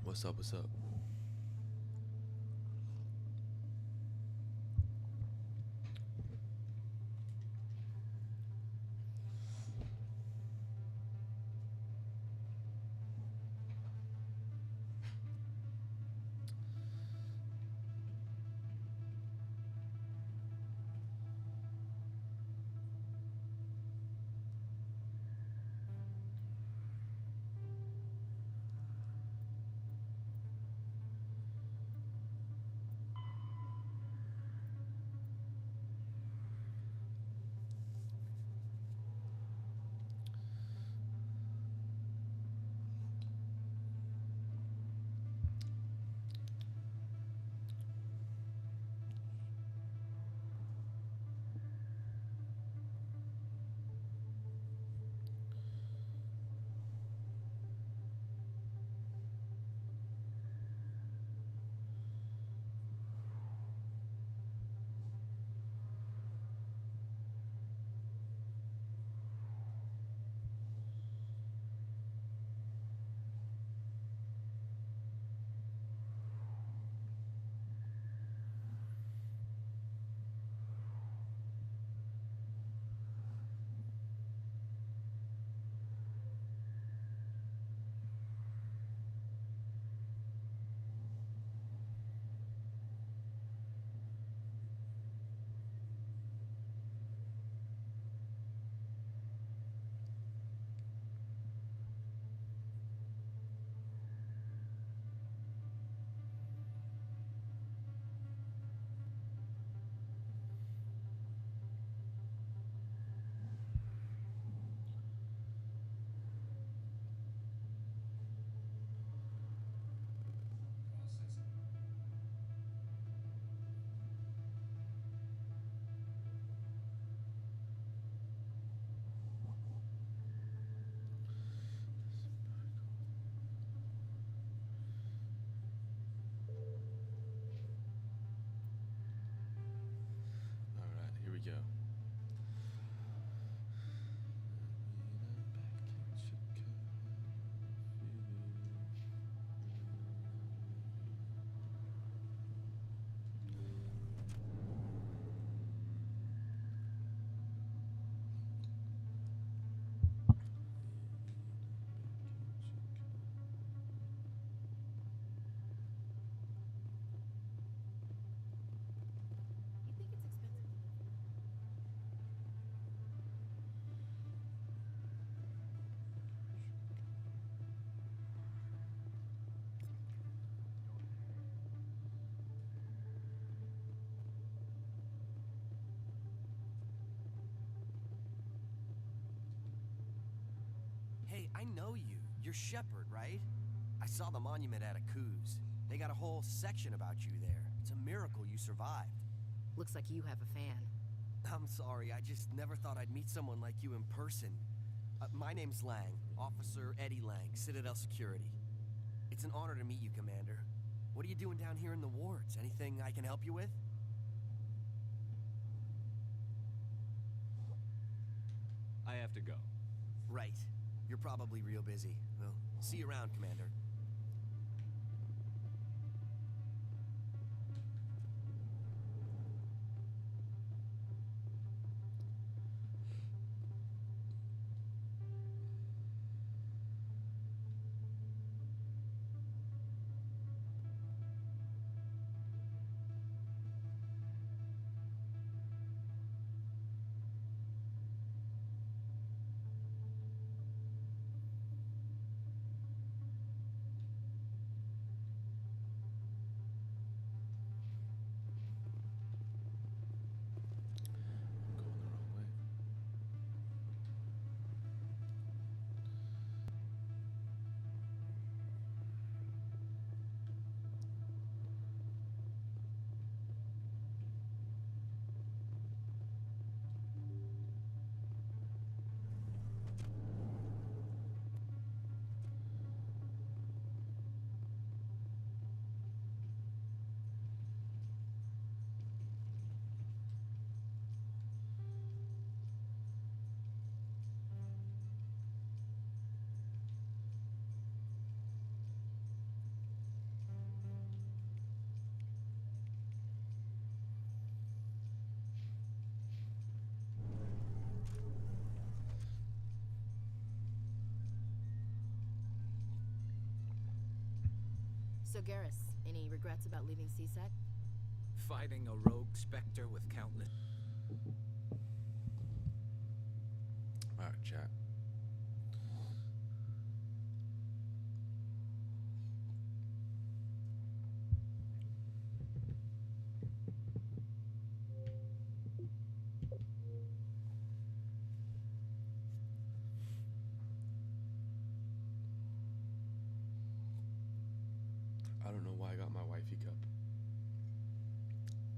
What's up? What's up? All right, here we go. Hey, I know you. You're Shepard, right? I saw the monument at Akuz. They got a whole section about you there. It's a miracle you survived. Looks like you have a fan. I'm sorry, I just never thought I'd meet someone like you in person. My name's Lang, Officer Eddie Lang, Citadel Security. It's an honor to meet you, Commander. What are you doing down here in the wards? Anything I can help you with? I have to go. Right. You're probably real busy. Well, see you around, Commander. So, Garrus, any regrets about leaving CSEC? Fighting a rogue specter with countless... Alright, chat. I don't know why I got my wifey cup.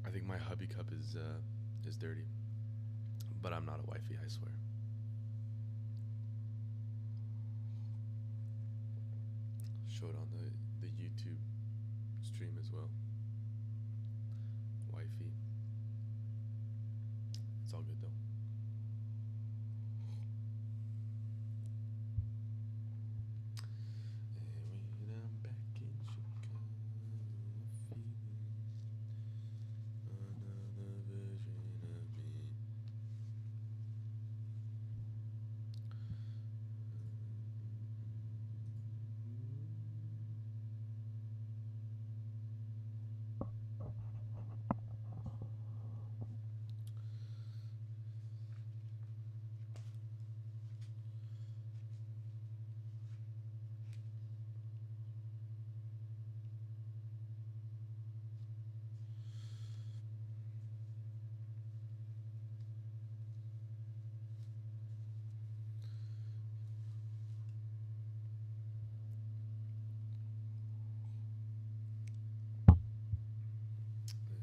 I think my hubby cup is dirty. But I'm not a wifey, I swear. Show it on the YouTube stream as well. Wifey. It's all good though. And when I'm back in Chicago, feeling another version of me.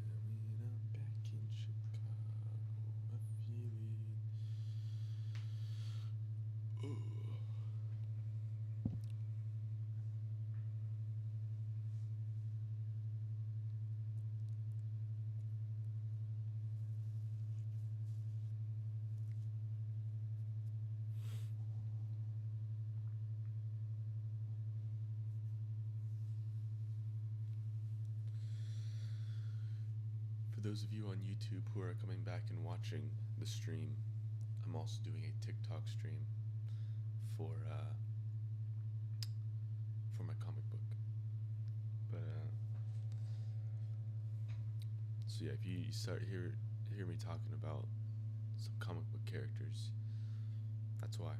And when I'm back in Chicago, I feel it. Ooh. For those of you on YouTube who are coming back and watching the stream, I'm also doing a TikTok stream for my comic book. But so yeah, if you start hear me talking about some comic book characters, that's why.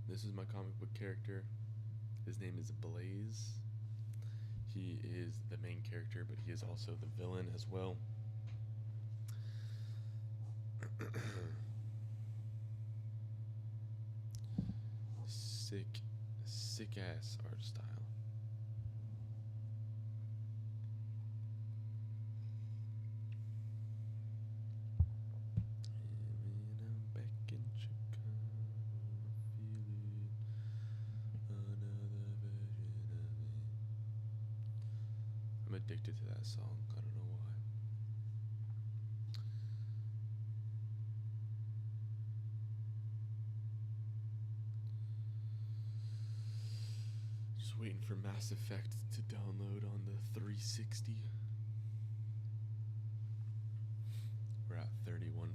This is my comic book character. His name is Blaze. He is the main character, but he is also the villain as well. Sick ass art style. And when I'm back in Chicago, I feel it. Another version of me. I'm addicted to that song. I don't know why. Just waiting for Mass Effect to download on the 360. We're at 31%.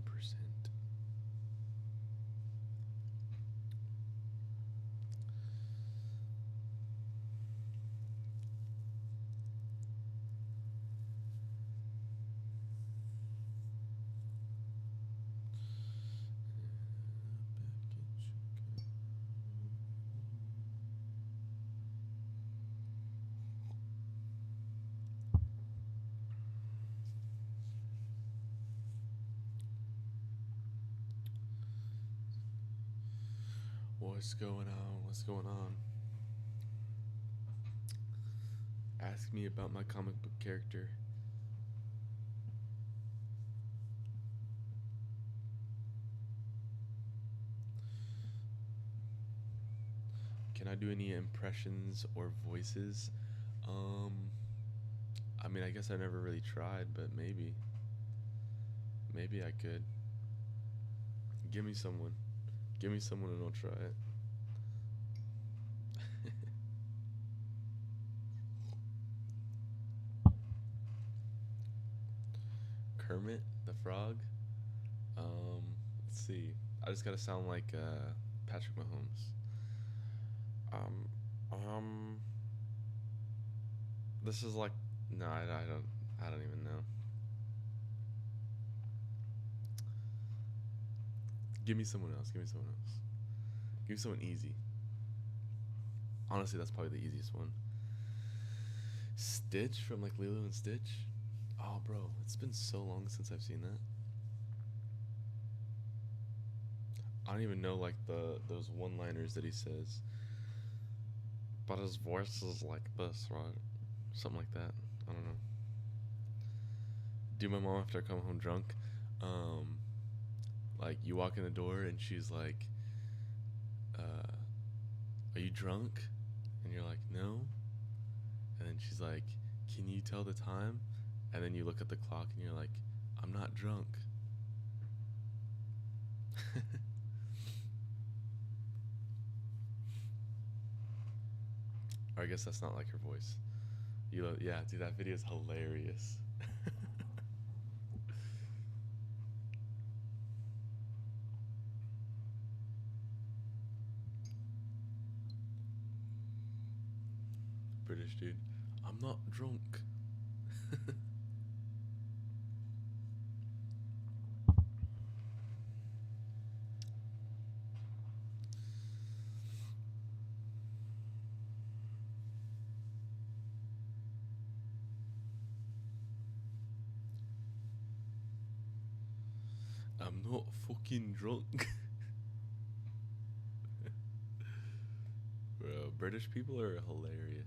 What's going on? What's going on? Ask me about my comic book character. Can I do any impressions or voices? I mean, I guess I never really tried, but maybe. Maybe I could. Give me someone. Give me someone and I'll try it. Kermit the Frog. Let's see. I just gotta sound like Patrick Mahomes. Um, this is like no, I don't even know. Give me someone else. Give me someone else. Give me someone easy. Honestly, that's probably the easiest one. Stitch from like Lilo and Stitch. Oh, bro, it's been so long since I've seen that. I don't even know like those one-liners that he says. But his voice is like this, right? Something like that. I don't know. Do my mom after I come home drunk. Like you walk in the door and she's like, "Are you drunk?" And you're like, "No." And then she's like, "Can you tell the time?" And then you look at the clock and you're like, "I'm not drunk." Or I guess that's not like her voice. Yeah, dude, that video is hilarious. British dude, I'm not drunk. I'm not fucking drunk. Bro, British people are hilarious.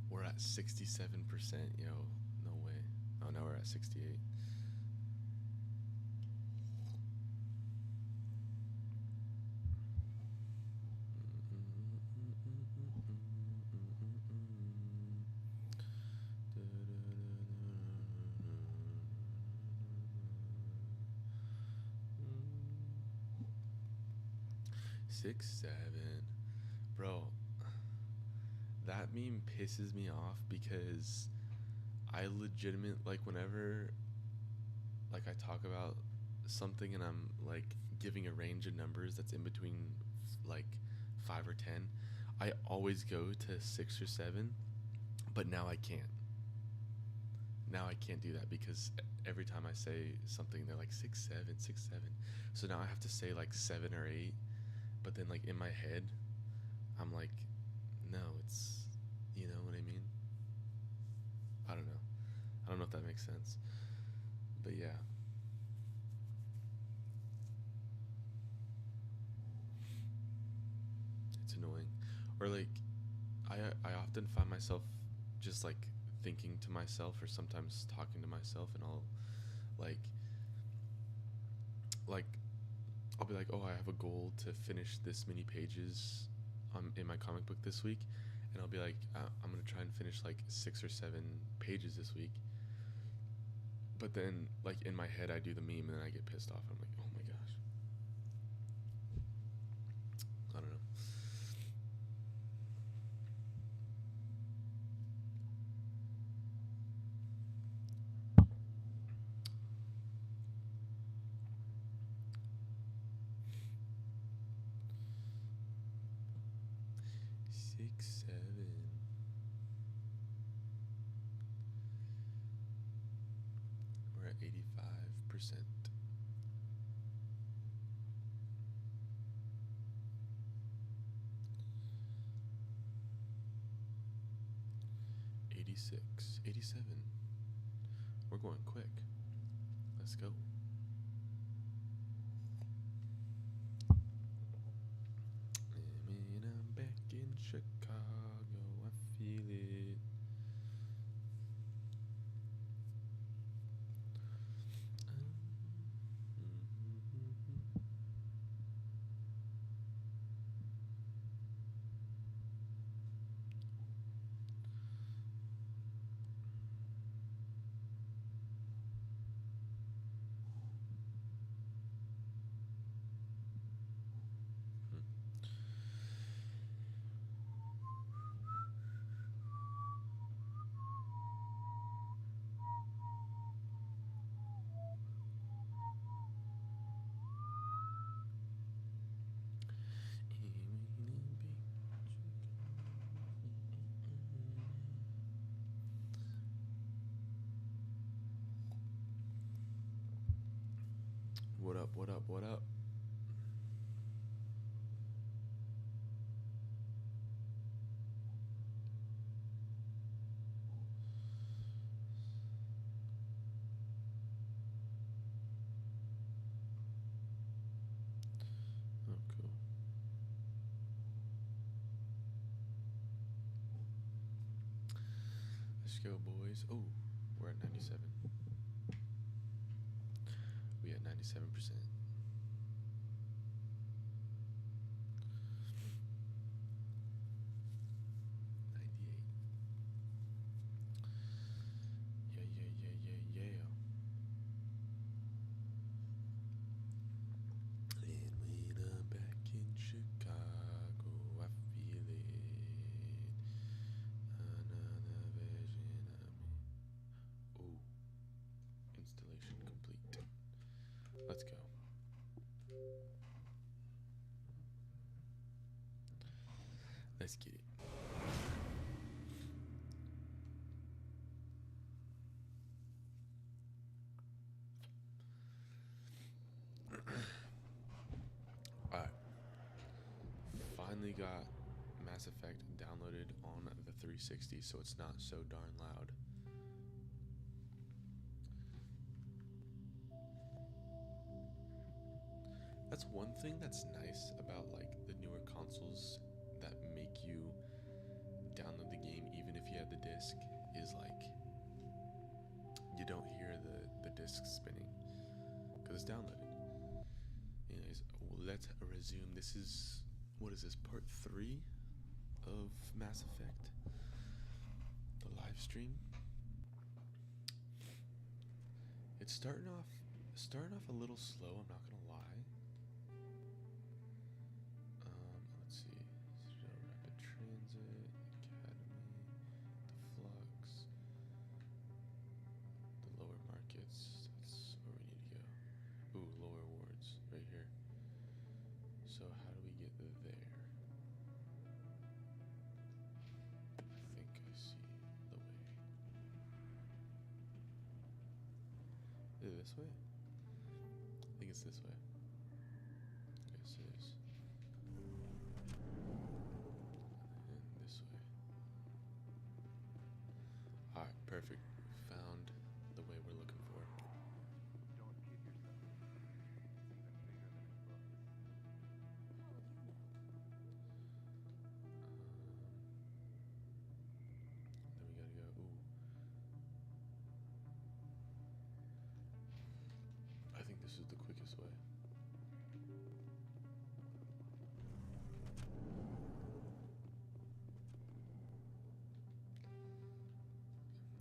We're at 67%, yo. No way. Oh, now we're at 68. Six, 7. Bro, that meme pisses me off because I legitimate like whenever like I talk about something and I'm like giving a range of numbers that's in between like 5 or 10, I always go to 6 or 7, but now I can't. Now I can't do that because every time I say something they're like 6, 7, 6, 7. So now I have to say like 7 or 8, but then like in my head I'm like, no, it's, you know what I mean? I don't know. I don't know if that makes sense. But yeah. It's annoying. Or like I often find myself just like thinking to myself or sometimes talking to myself and I'll like I'll be like, "Oh, I have a goal to finish this many pages in my comic book this week." And I'll be like, "I'm going to try and finish like 6 or 7 pages this week." But then like in my head I do the meme and then I get pissed off. I'm like, "Oh my gosh." I don't know. 6, 7. We're at 85%. 86, 87. We're going quick. Let's go. And I'm back in What up, what up, what up? Oh, cool. Let's go, boys. Oh, we're at 97. We at 97%. 98. Yeah, yeah, yeah, yeah, yeah. And when I'm back in Chicago, I feel it. Another version of me. Ooh, installation complete. Let's go. Let's get it. Alright. Finally got Mass Effect downloaded on the 360, so it's not so darn loud. That's one thing that's nice about like the newer consoles that make you download the game even if you have the disc is like you don't hear the disc spinning because it's downloaded. Anyways, let's resume. This is, what is this, part 3 of Mass Effect, the live stream. It's starting off a little slow, I'm not gonna lie. Let's see. Rapid Transit, Academy, the Flux, the lower markets. That's where we need to go. Ooh, lower wards, right here. So how do we get there? I think I see the way. Is it this way? I think it's this way. Yes, it is. And this way. Alright, perfect. We found the way we're looking for. Then we gotta go. Ooh. I think this is the quickest way.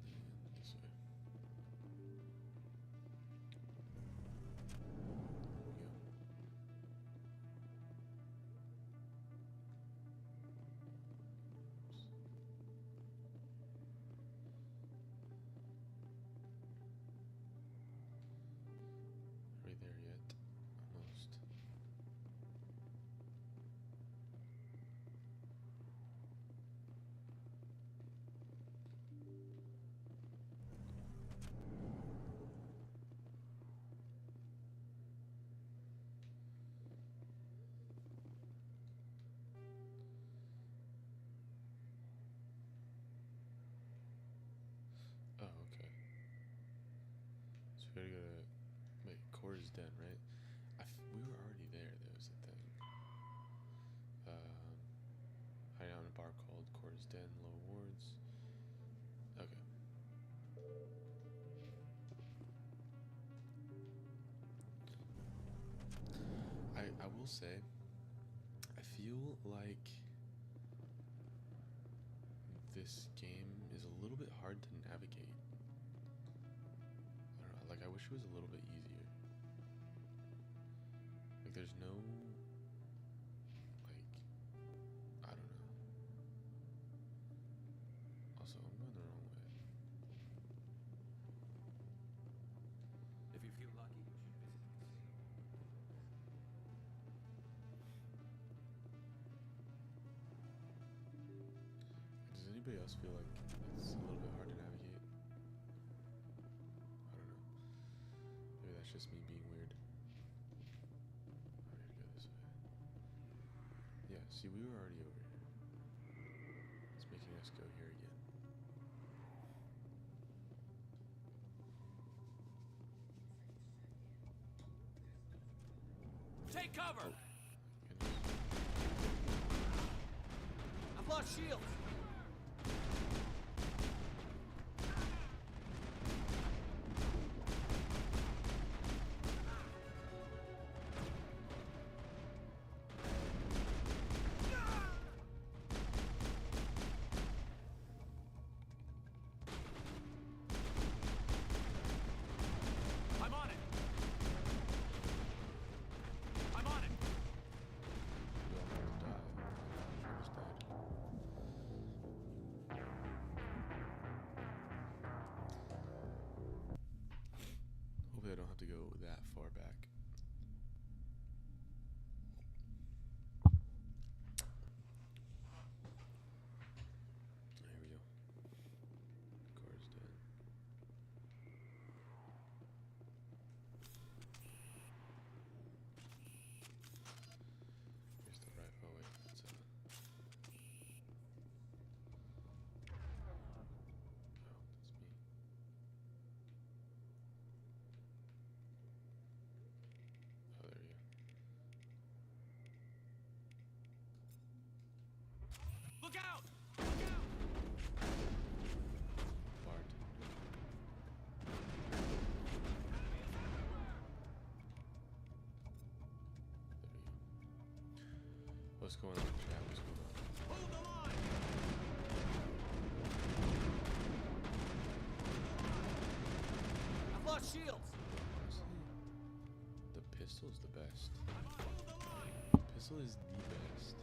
And this way. There we go. Oops. Are we there yet? Almost. Oh, okay. So we gotta go to, wait, core is dead, right? We were already there, that was the thing. Hiding on a bar called Core is dead in low wards. Okay. I will say, I feel like this game is a little bit hard to navigate. I don't know, like I wish it was a little bit easier. Like there's no, like, I don't know. Also, I'm going the wrong way. If you feel lucky, you should visit the casino. Does anybody else feel like it's a little bit hard to navigate? I don't know. Maybe that's just me being weird. See, we were already over here. It's making us go here again. Take cover! Goodness. I've lost shields! I'm on it! I'm on it! We all have to die. I just died. Hopefully I don't have to go that far back. Here we go. Car's dead. Here's the right. Oh wait, that's oh, that's me. Oh, there you go. Look out! Look out! Bart. There you go. What's going on, chat? What's going on? Hold the line! I've lost shields! Honestly, the pistol is the best. Hold the line! Pistol is the best.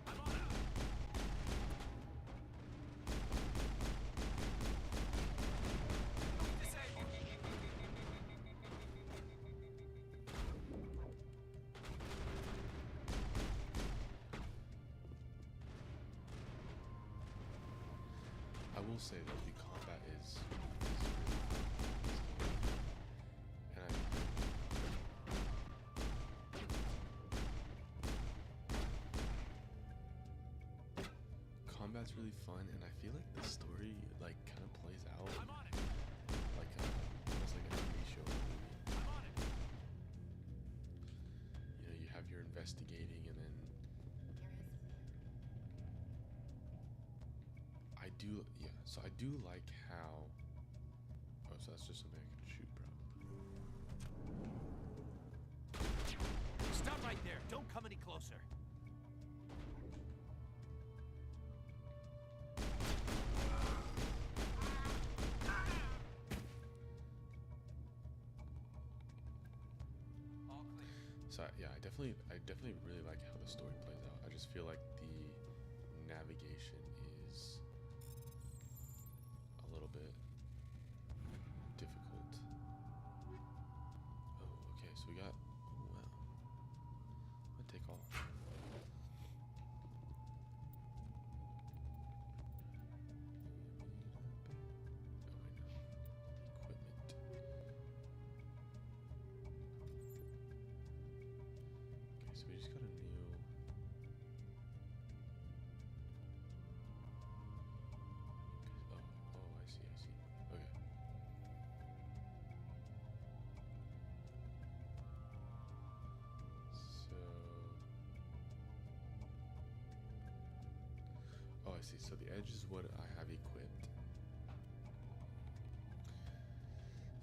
I'm on it! Disabled! I will say that the combat is and combat's really fun, and I feel like the story like kind of plays out I'm on it! like almost like a TV show or movie. I'm on it! You know, you have your investigating, and then I do, yeah. So I do like how. Oh, so that's just something I can shoot, bro. Stop right there! Don't come any closer! All clear. So yeah, I definitely really like how the story plays out. I just feel like the navigation is a little bit difficult. Oh, okay. So we got. Wow. I'm gonna take off. Okay, so we just got a new. Oh, I see. Okay. So. Oh, I see. So the edge is what I have equipped.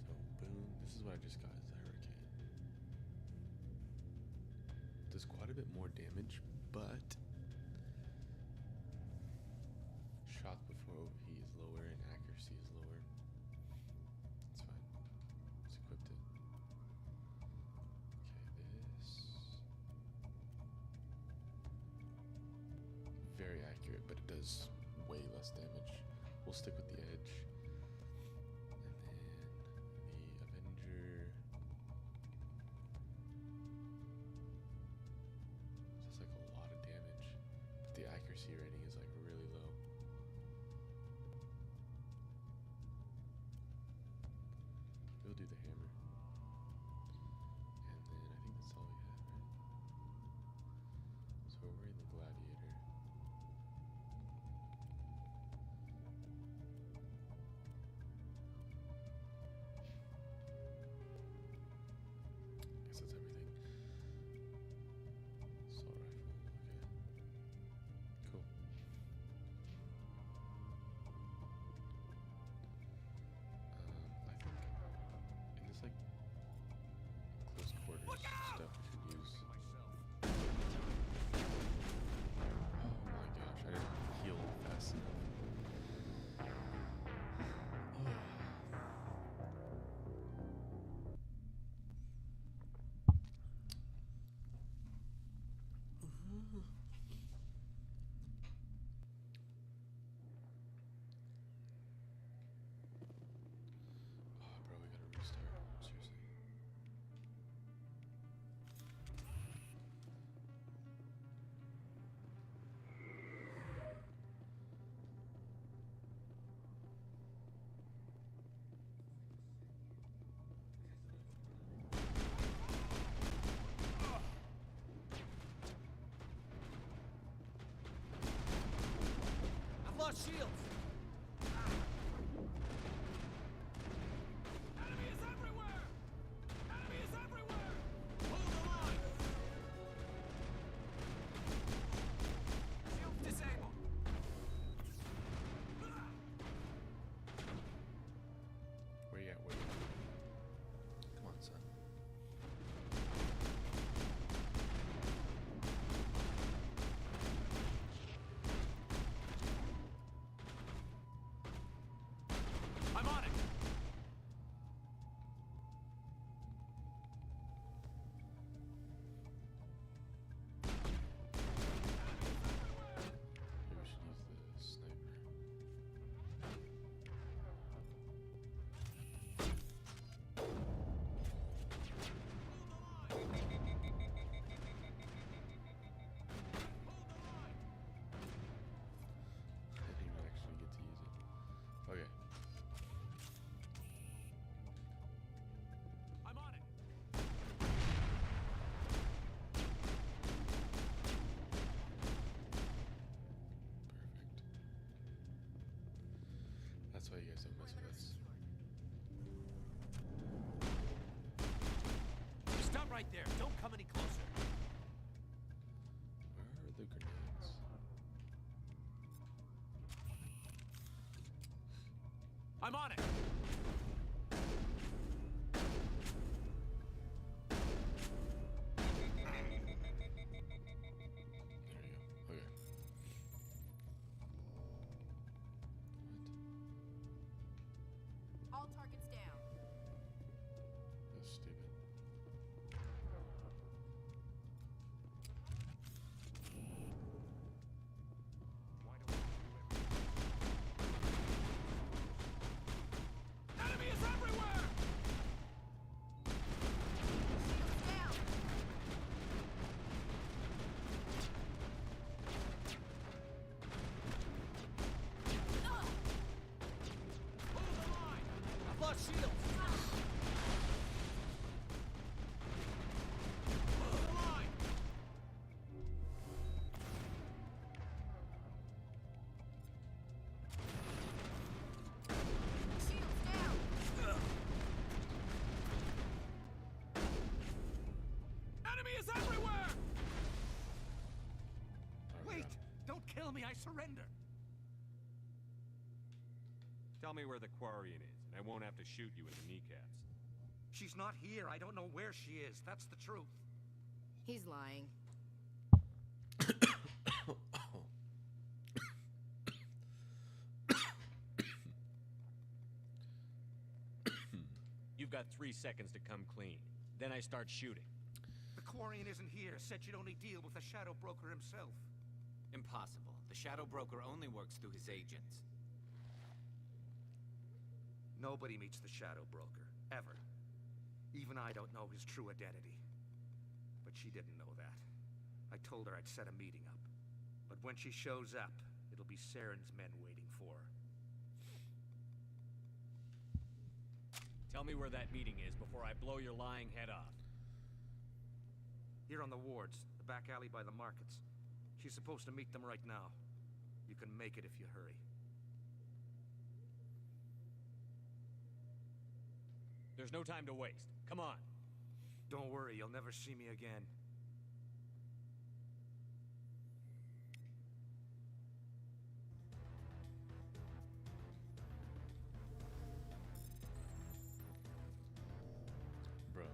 So boom. This is what I just got. Is the hurricane. Does quite a bit more damage, but shots before overheat is lower and accuracy is lower. It's fine. Just equipped it. Okay, this very accurate, but it does way less damage. We'll stick with the edge. And then the Avenger. That's like a lot of damage. But the accuracy rating is like really low. We'll do the hammer. And then I think that's all we have, right? So we're in the gladiator. Guess that's everything. Assault rifle, okay. Cool. I think in this like close quarters stuff we should use. Oh my gosh, I didn't heal fast enough. Oh, bro, we gotta restart. Seriously. I've lost shields! Enemy is everywhere! Enemy is everywhere! Hold the line! Shield disabled! Where you at? Where you at? Come on, son. I'm on it! Maybe we should use the sniper. I didn't even actually get to use it. Okay. I'm on it! Perfect. That's why you guys don't mess with us. Stop right there! Don't come any closer! Where are the grenades? I'm on it! There you go. Okay. What? All targets down. That's stupid. Why don't we do everything? Enemy is everywhere! Shields down. Hold the line! I've lost shields! Hold the line! Shields down. Enemy is everywhere! Oh, Wait! crap. Don't kill me, I surrender! Tell me where the Quarian is, and I won't have to shoot you in the kneecaps. She's not here. I don't know where she is. That's the truth. He's lying. You've got 3 seconds to come clean. Then I start shooting. The Quarian isn't here. Said you'd only deal with the Shadow Broker himself. Impossible. The Shadow Broker only works through his agents. Nobody meets the Shadow Broker. Ever. Even I don't know his true identity. But she didn't know that. I told her I'd set a meeting up. But when she shows up, it'll be Saren's men waiting for her. Tell me where that meeting is before I blow your lying head off. Here on the wards, the back alley by the markets. She's supposed to meet them right now. You can make it if you hurry. There's no time to waste. Come on. Don't worry, you'll never see me again. Bro.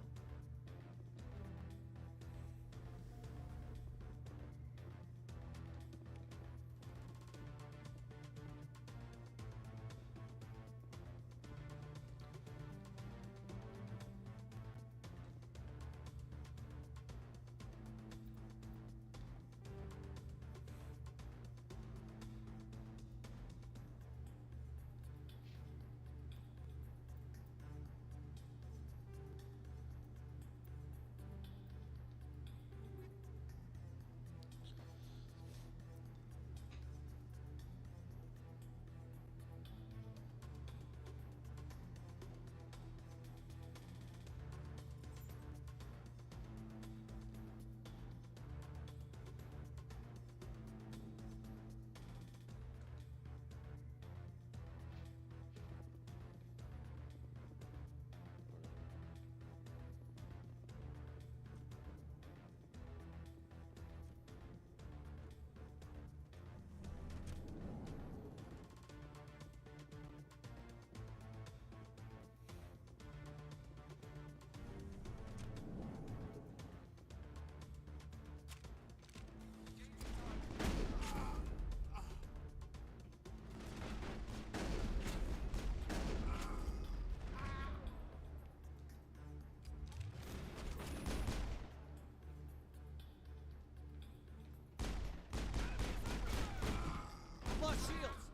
Lost shields!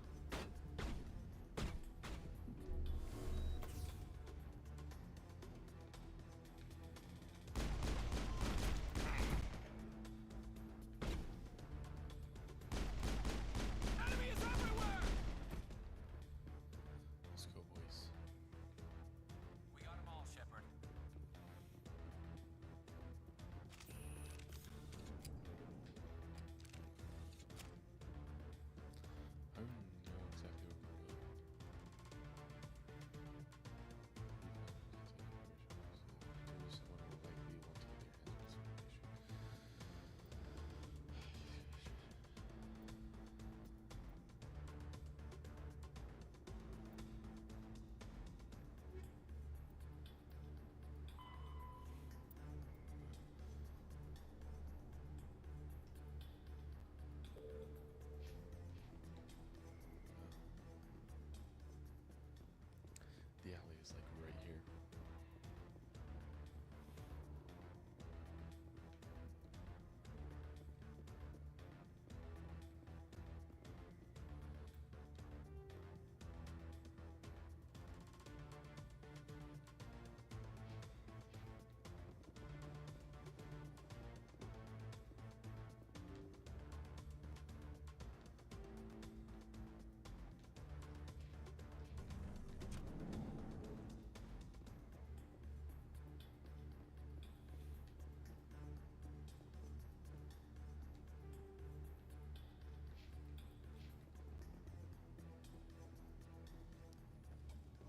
Enemy is everywhere! Let's go, boys. We got them all, Shepard. I don't know exactly where we're going. There is one who likely want to get their hands on some information. The alley is like right here.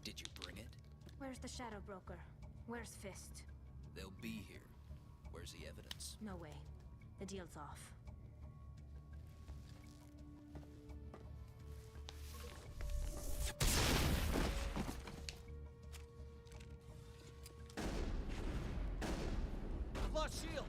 Did you bring it? Where's the Shadow Broker? Where's Fist? They'll be here. Where's the evidence? No way. The deal's off. I've lost shields!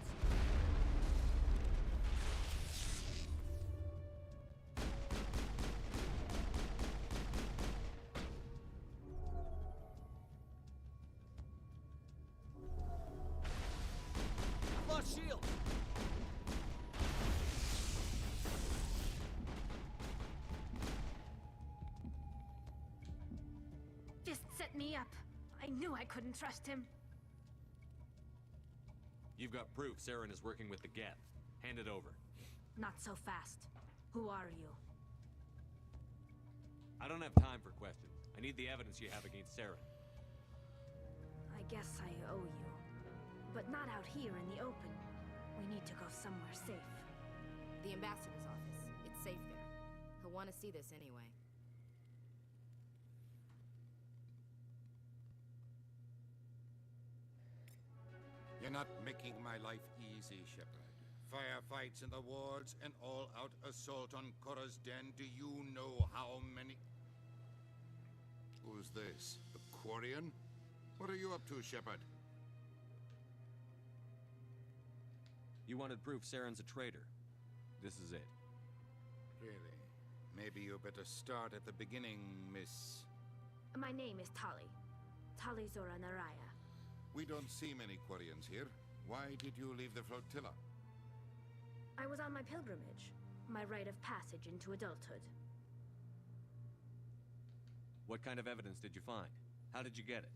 I've lost shields! Fist set me up. I knew I couldn't trust him. You've got proof Saren is working with the Geth. Hand it over. Not so fast. Who are you? I don't have time for questions. I need the evidence you have against Saren. I guess I owe you. But not out here in the open. We need to go somewhere safe. The ambassador's office. It's safe there. He'll want to see this anyway. You're not making my life easy, Shepard. Firefights in the wards, an all-out assault on Korra's den. Do you know how many... Who's this? The Quarian? What are you up to, Shepard? You wanted proof Saren's a traitor. This is it. Really? Maybe you better start at the beginning, Miss... My name is Tali. Tali Zora Naraya. We don't see many Quarians here. Why did you leave the flotilla? I was on my pilgrimage. My rite of passage into adulthood. What kind of evidence did you find? How did you get it?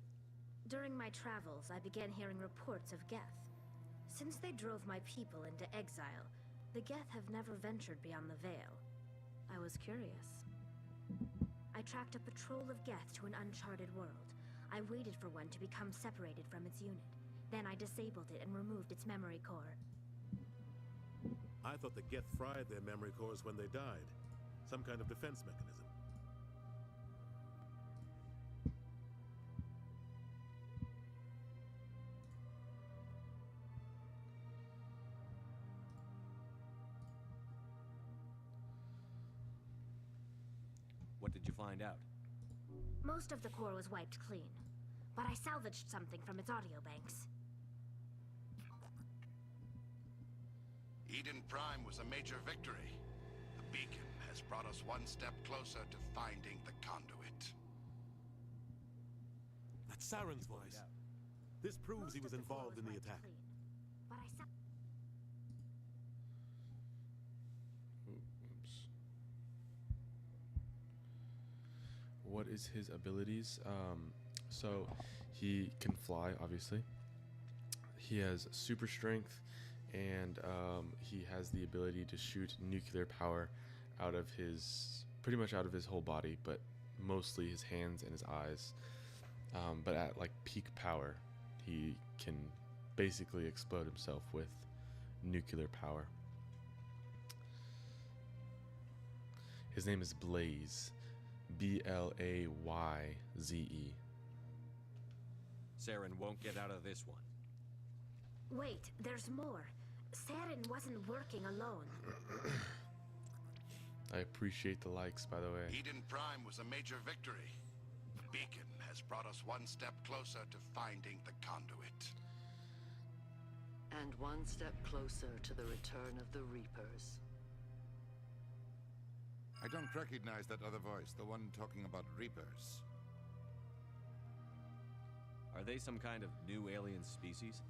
During my travels, I began hearing reports of Geth. Since they drove my people into exile, the Geth have never ventured beyond the Veil. I was curious. I tracked a patrol of Geth to an uncharted world. I waited for one to become separated from its unit. Then I disabled it and removed its memory core. I thought the Geth fried their memory cores when they died. Some kind of defense mechanism. What did you find out? Most of the core was wiped clean, but I salvaged something from its audio banks. Eden Prime was a major victory. The beacon has brought us one step closer to finding the conduit. That's Saren's voice. This proves he was involved in the attack. But I Oops. What is his abilities? So he can fly, obviously. He has super strength, and he has the ability to shoot nuclear power out of pretty much out of his whole body, but mostly his hands and his eyes. But at like peak power, he can basically explode himself with nuclear power. His name is Blaze. Blayze. Saren won't get out of this one. Wait, there's more. Saren wasn't working alone. I appreciate the likes, by the way. Eden Prime was a major victory. The beacon has brought us one step closer to finding the conduit. And one step closer to the return of the Reapers. I don't recognize that other voice, the one talking about Reapers. Are they some kind of new alien species?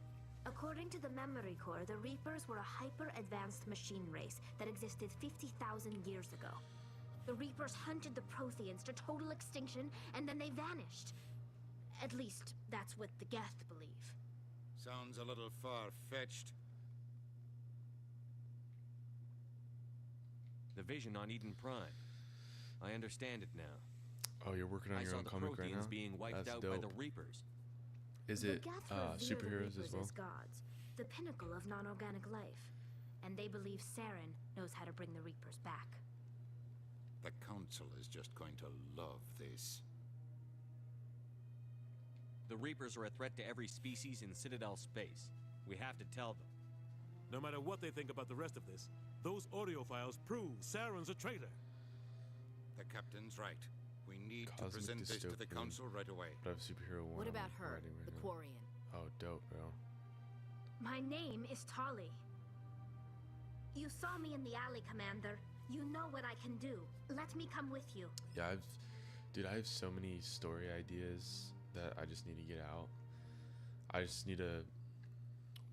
According to the memory core, the Reapers were a hyper-advanced machine race that existed 50,000 years ago. The Reapers hunted the Protheans to total extinction, and then they vanished. At least, that's what the Geth believe. Sounds a little far-fetched. The vision on Eden Prime. I understand it now. Oh, you're working on your own comic right now? I saw the Protheans being wiped That's out dope. by the Reapers. Is The it Geth revere the superheroes Reapers as well? as gods, the pinnacle of non-organic life. And they believe Saren knows how to bring the Reapers back. The Council is just going to love this. The Reapers are a threat to every species in Citadel space. We have to tell them. No matter what they think about the rest of this, those audio files prove Saren's a traitor. The captain's right. We need to Cosmic present this to the dystopian. Council right away. But I have superhero one. What I'm about her, writing right the now. Quarian? Oh, dope, bro. My name is Tali. You saw me in the alley, Commander. You know what I can do. Let me come with you. Yeah, dude, I have so many story ideas that I just need to get out. I just need to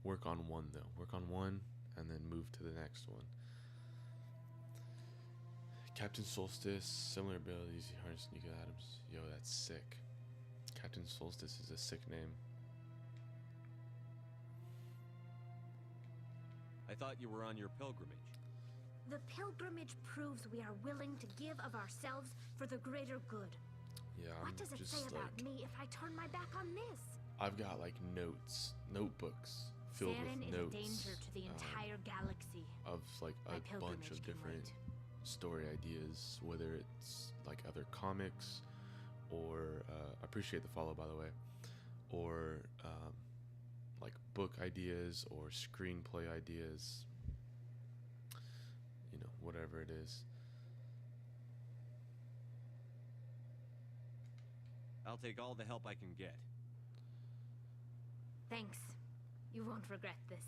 work on one, though. Work on one, and then move to the next one. Captain Solstice, similar abilities, he harnessed nuclear atoms. Yo, that's sick. Captain Solstice is a sick name. I thought you were on your pilgrimage. The pilgrimage proves we are willing to give of ourselves for the greater good. Yeah, What does it say about me if I turn my back on this? I've got like notebooks filled Saren with is notes a danger to the entire galaxy. of like My a bunch pilgrimage of can different wait. story ideas, whether it's like other comics or appreciate the follow, by the way, or like book ideas or screenplay ideas, you know, whatever it is. I'll take all the help I can get. Thanks. You won't regret this.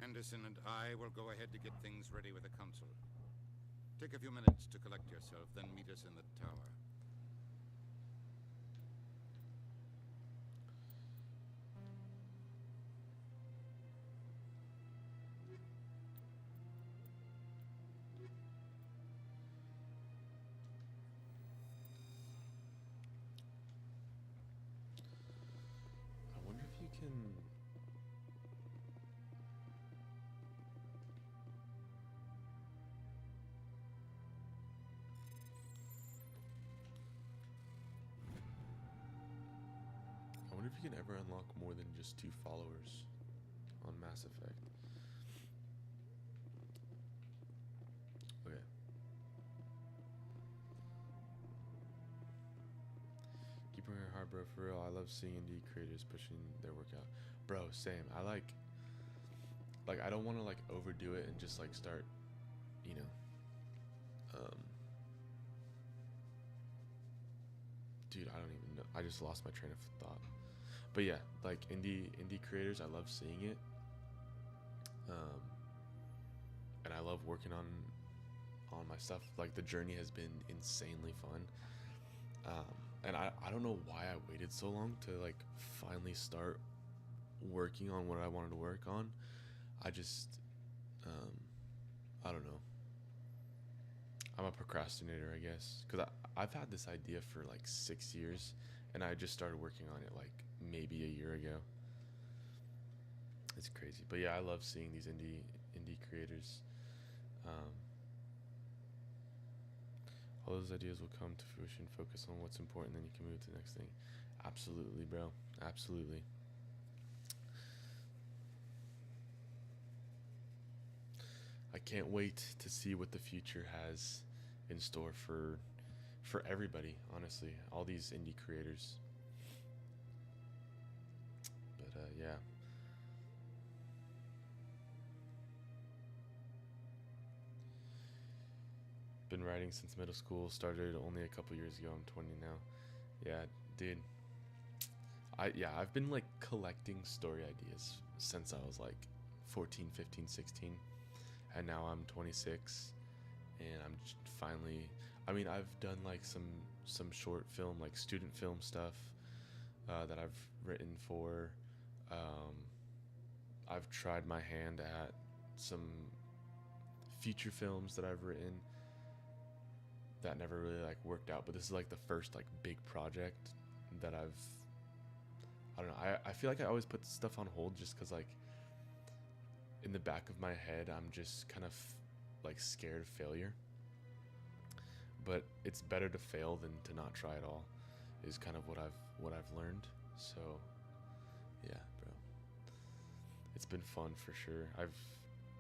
Anderson and I will go ahead to get things ready with the council. Take a few minutes to collect yourself, then meet us in the tower. I wonder if you can. I wonder if you can ever unlock more than just 2 followers on Mass Effect. Okay. Keep working hard, bro. For real, I love seeing indie creators pushing their work out. Bro, same. I like I don't want to like overdo it and just like start, you know, dude, I don't even know. I just lost my train of thought. But yeah, like indie creators, I love seeing it. And I love working on my stuff. Like the journey has been insanely fun. And I don't know why I waited so long to like finally start working on what I wanted to work on. I just I don't know. I'm a procrastinator, I guess, because I've had this idea for like 6 years, and I just started working on it like maybe a year ago. It's crazy, but yeah, I love seeing these indie creators. All those ideas will come to fruition. Focus on what's important, then you can move to the next thing. Absolutely, bro. Absolutely. I can't wait to see what the future has in store for everybody, honestly. All these indie creators. But yeah. Been writing since middle school. Started only a couple years ago. I'm 20 now. Yeah, dude. I've been like collecting story ideas since I was like 14, 15, 16. And now I'm 26 and I'm finally, I mean, I've done like some short film, like student film stuff that I've written for. I've tried my hand at some feature films that I've written that never really like worked out, but this is like the first like big project that I don't know, I feel like I always put stuff on hold just because like in the back of my head I'm just kind of like scared of failure, but it's better to fail than to not try at all is kind of what I've learned. So yeah, bro, it's been fun for sure.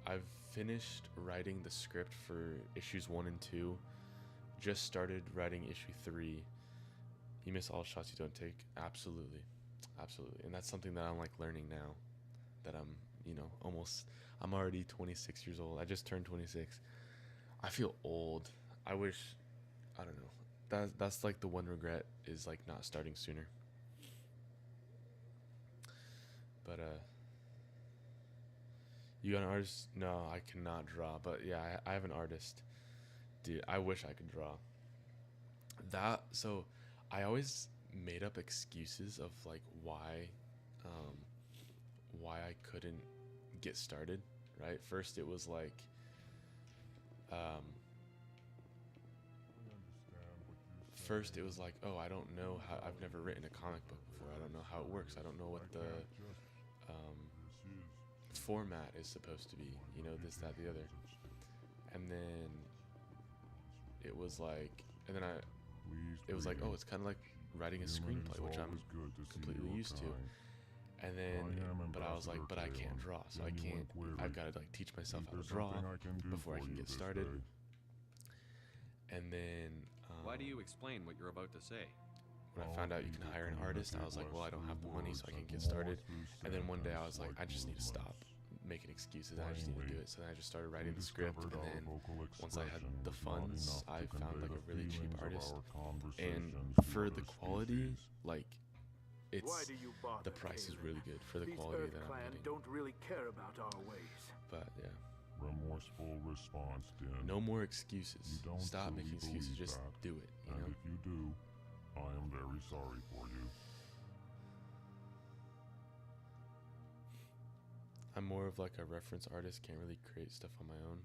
I've finished writing the script for issues 1 and 2. Just started writing issue 3. You miss all shots you don't take. Absolutely. And that's something that I'm like learning now that I'm, you know, I'm already 26 years old. I just turned 26. I feel old. I don't know. That's like the one regret is like not starting sooner. But you got an artist? No, I cannot draw, but yeah, I have an artist. Dude, I wish I could draw. So I always made up excuses of like why I couldn't get started, right? First it was like oh, I don't know how, I've never written a comic book before. I don't know how it works. I don't know what the format is supposed to be, you know, this, that, the other. and then it was like, and then it was like, oh, it's kind of like writing a screenplay, which I'm completely used to. And then, but I was like, but I can't draw, so I can't, I've got to like teach myself how to draw before I can get started. And then, Why do you explain what you're about to say? when I found out you can hire an artist, I was like, well, I don't have the money, so I can get started. And then one day I was like, I just need to stop making excuses, I just need to do it. So then I just started writing the script, and then once I had the funds, I found like a really cheap artist. And for the quality, like, it's, the price is really good for the quality that I'm getting. Don't really care about our ways. But yeah. Remorseful response, Din. No more excuses. Stop making excuses, just do it, you know? And if you do, I am very sorry for you. I'm more of like a reference artist, can't really create stuff on my own.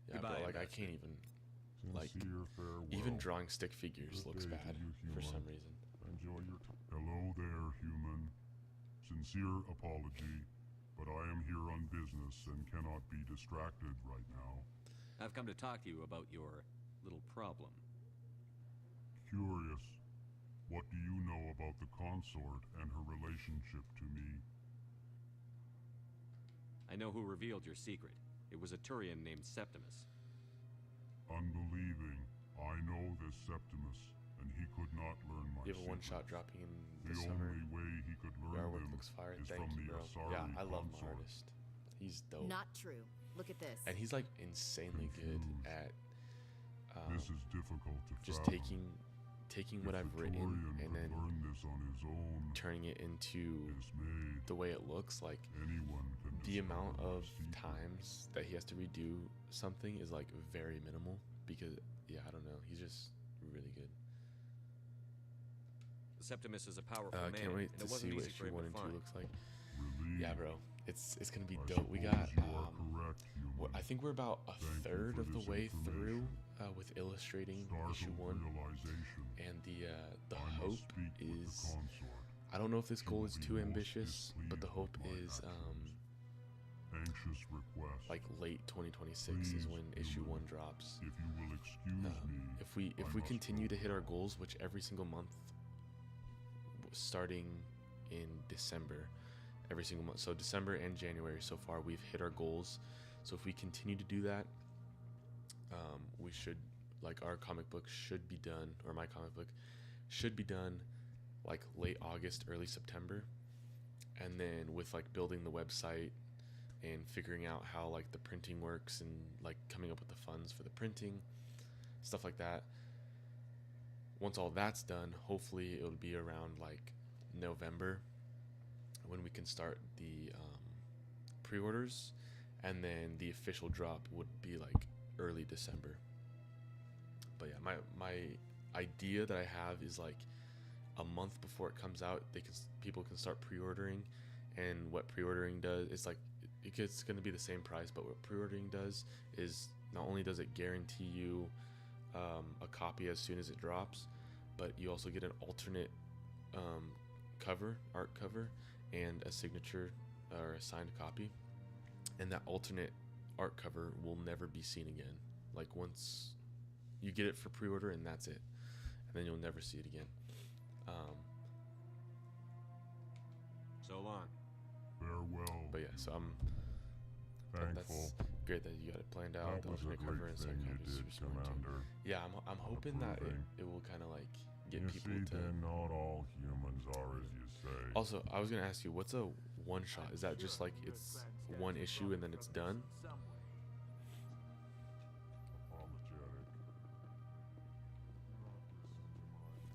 Yeah, Goodbye, but like I can't even, like, even drawing stick figures looks bad for some reason. Enjoy your Hello there, human. Sincere apology, but I am here on business and cannot be distracted right now. I've come to talk to you about your little problem. Curious. What do you know about the consort and her relationship to me? I know who revealed your secret. It was a Turian named Septimus. Unbelieving. I know this Septimus, and he could not learn my You have a secret. one-shot dropping in The the summer. only way he could Your learn artwork them looks fire. is Thank from you, the bro. Asari Yeah, I love my consort. artist. He's dope. Not true. Look at this. And he's like insanely good at This is difficult to just fathom. taking If what the I've written Turian and could then learn this on his own, turning it into the way it looks. Like, anyone can the discover amount my of secret. times that he has to redo something is like very minimal, because yeah, I don't know, he's just really good. Septimus is a powerful man, Can't wait and to it wasn't see what easy for issue him 1 to and 2 find. looks like. Relieved. Yeah, bro, it's gonna be I dope. We suppose got you are correct, human. I think we're about a Thank you third for of the this way through information. with illustrating Startled issue 1, realization. and the I must hope speak with the is, consort. I don't know if this She goal will is be too most ambitious, but the displeased hope with my is actions. Anxious request. like late 2026 is Please, when issue human. 1 drops. If you will excuse me, If we I must continue to go. hit our goals, which every single month, starting in December, every single month, so December and January so far, we've hit our goals. So if we continue to do that, we should, like, our comic book should be done, or my comic book should be done like late August, early September. And then with like building the website and figuring out how like the printing works and like coming up with the funds for the printing, stuff like that. Once all that's done, hopefully it'll be around like November when we can start the pre-orders, and then the official drop would be like early December. But yeah, my idea that I have is like a month before it comes out, people can start pre-ordering. And what pre-ordering does is like, it's going to be the same price, but what pre-ordering does is not only does it guarantee you a copy as soon as it drops, but you also get an alternate art cover, and a signature or a signed copy. And that alternate art cover will never be seen again. Like, once you get it for pre-order, and that's it, and then you'll never see it again. So long. Farewell. But yeah, so Thankful. that's great that you got it planned out. That was a alternate cover great and thing you psychiatrist did, respond to. Commander. Yeah, I'm hoping that Approving. it will kind of like get You people see, to. then not all humans are as you say. Also, I was gonna ask you, what's a one shot? Is that just like it's one issue and then it's done? Apologetic.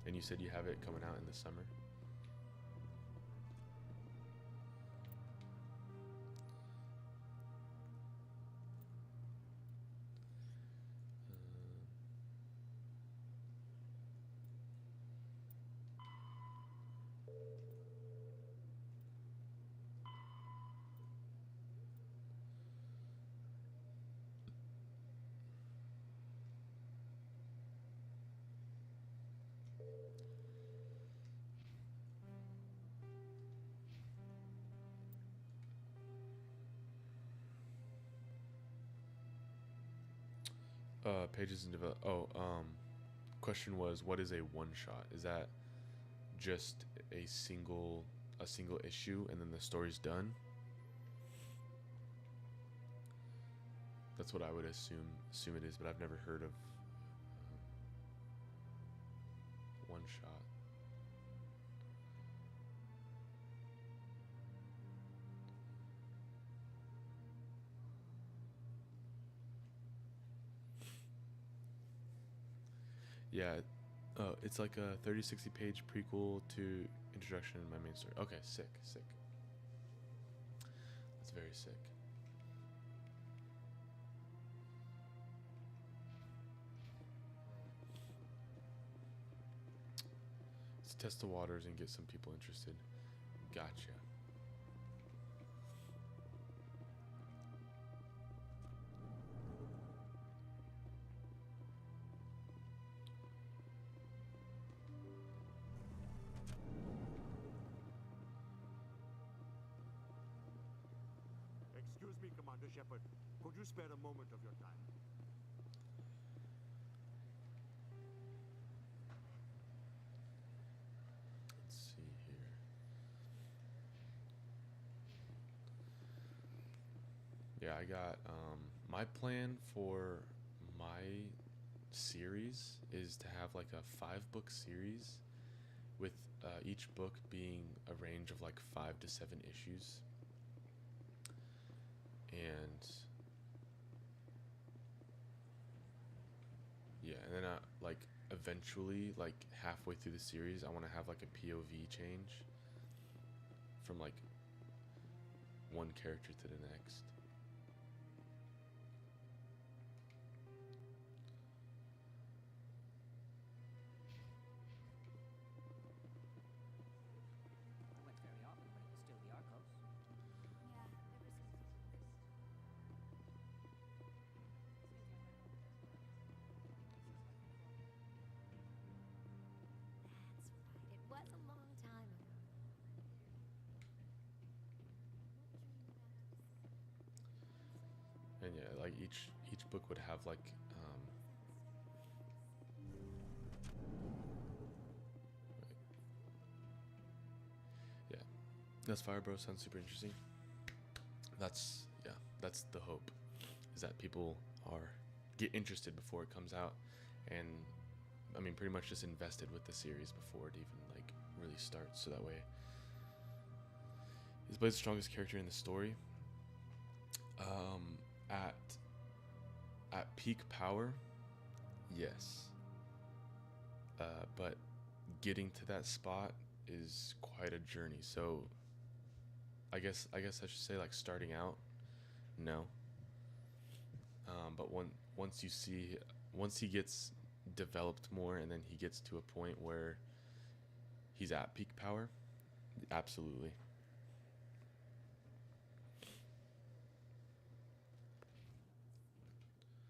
And you said you have it coming out in the summer. Pages and develop. Oh, question was, what is a one shot? Is that just a single issue and then the story's done? That's what I would assume it is, but I've never heard of one shot. Yeah, it's like a 30-60 page prequel to introduction in my main story. Okay, sick. That's very sick. Let's test the waters and get some people interested. Gotcha. Excuse me, Commander Shepard. Could you spare a moment of your time? Let's see here. Yeah, I got my plan for my series is to have like a 5-book series with each book being a range of like 5 to 7 issues. And yeah, and then like eventually, like halfway through the series, I want to have like a POV change from like one character to the next. I went very often when it was still the Arcos. It was a long time ago. And yeah, like each book would have like yeah, that's fire, bro. Sounds super interesting. That's the hope, is that people get interested before it comes out, and I mean pretty much just invested with the series before it even like really starts, so that way is Blade's the strongest character in the story. At peak power, yes. But getting to that spot is quite a journey. So I guess I should say like starting out, no. But once he gets developed more, and then he gets to a point where he's at peak power, absolutely.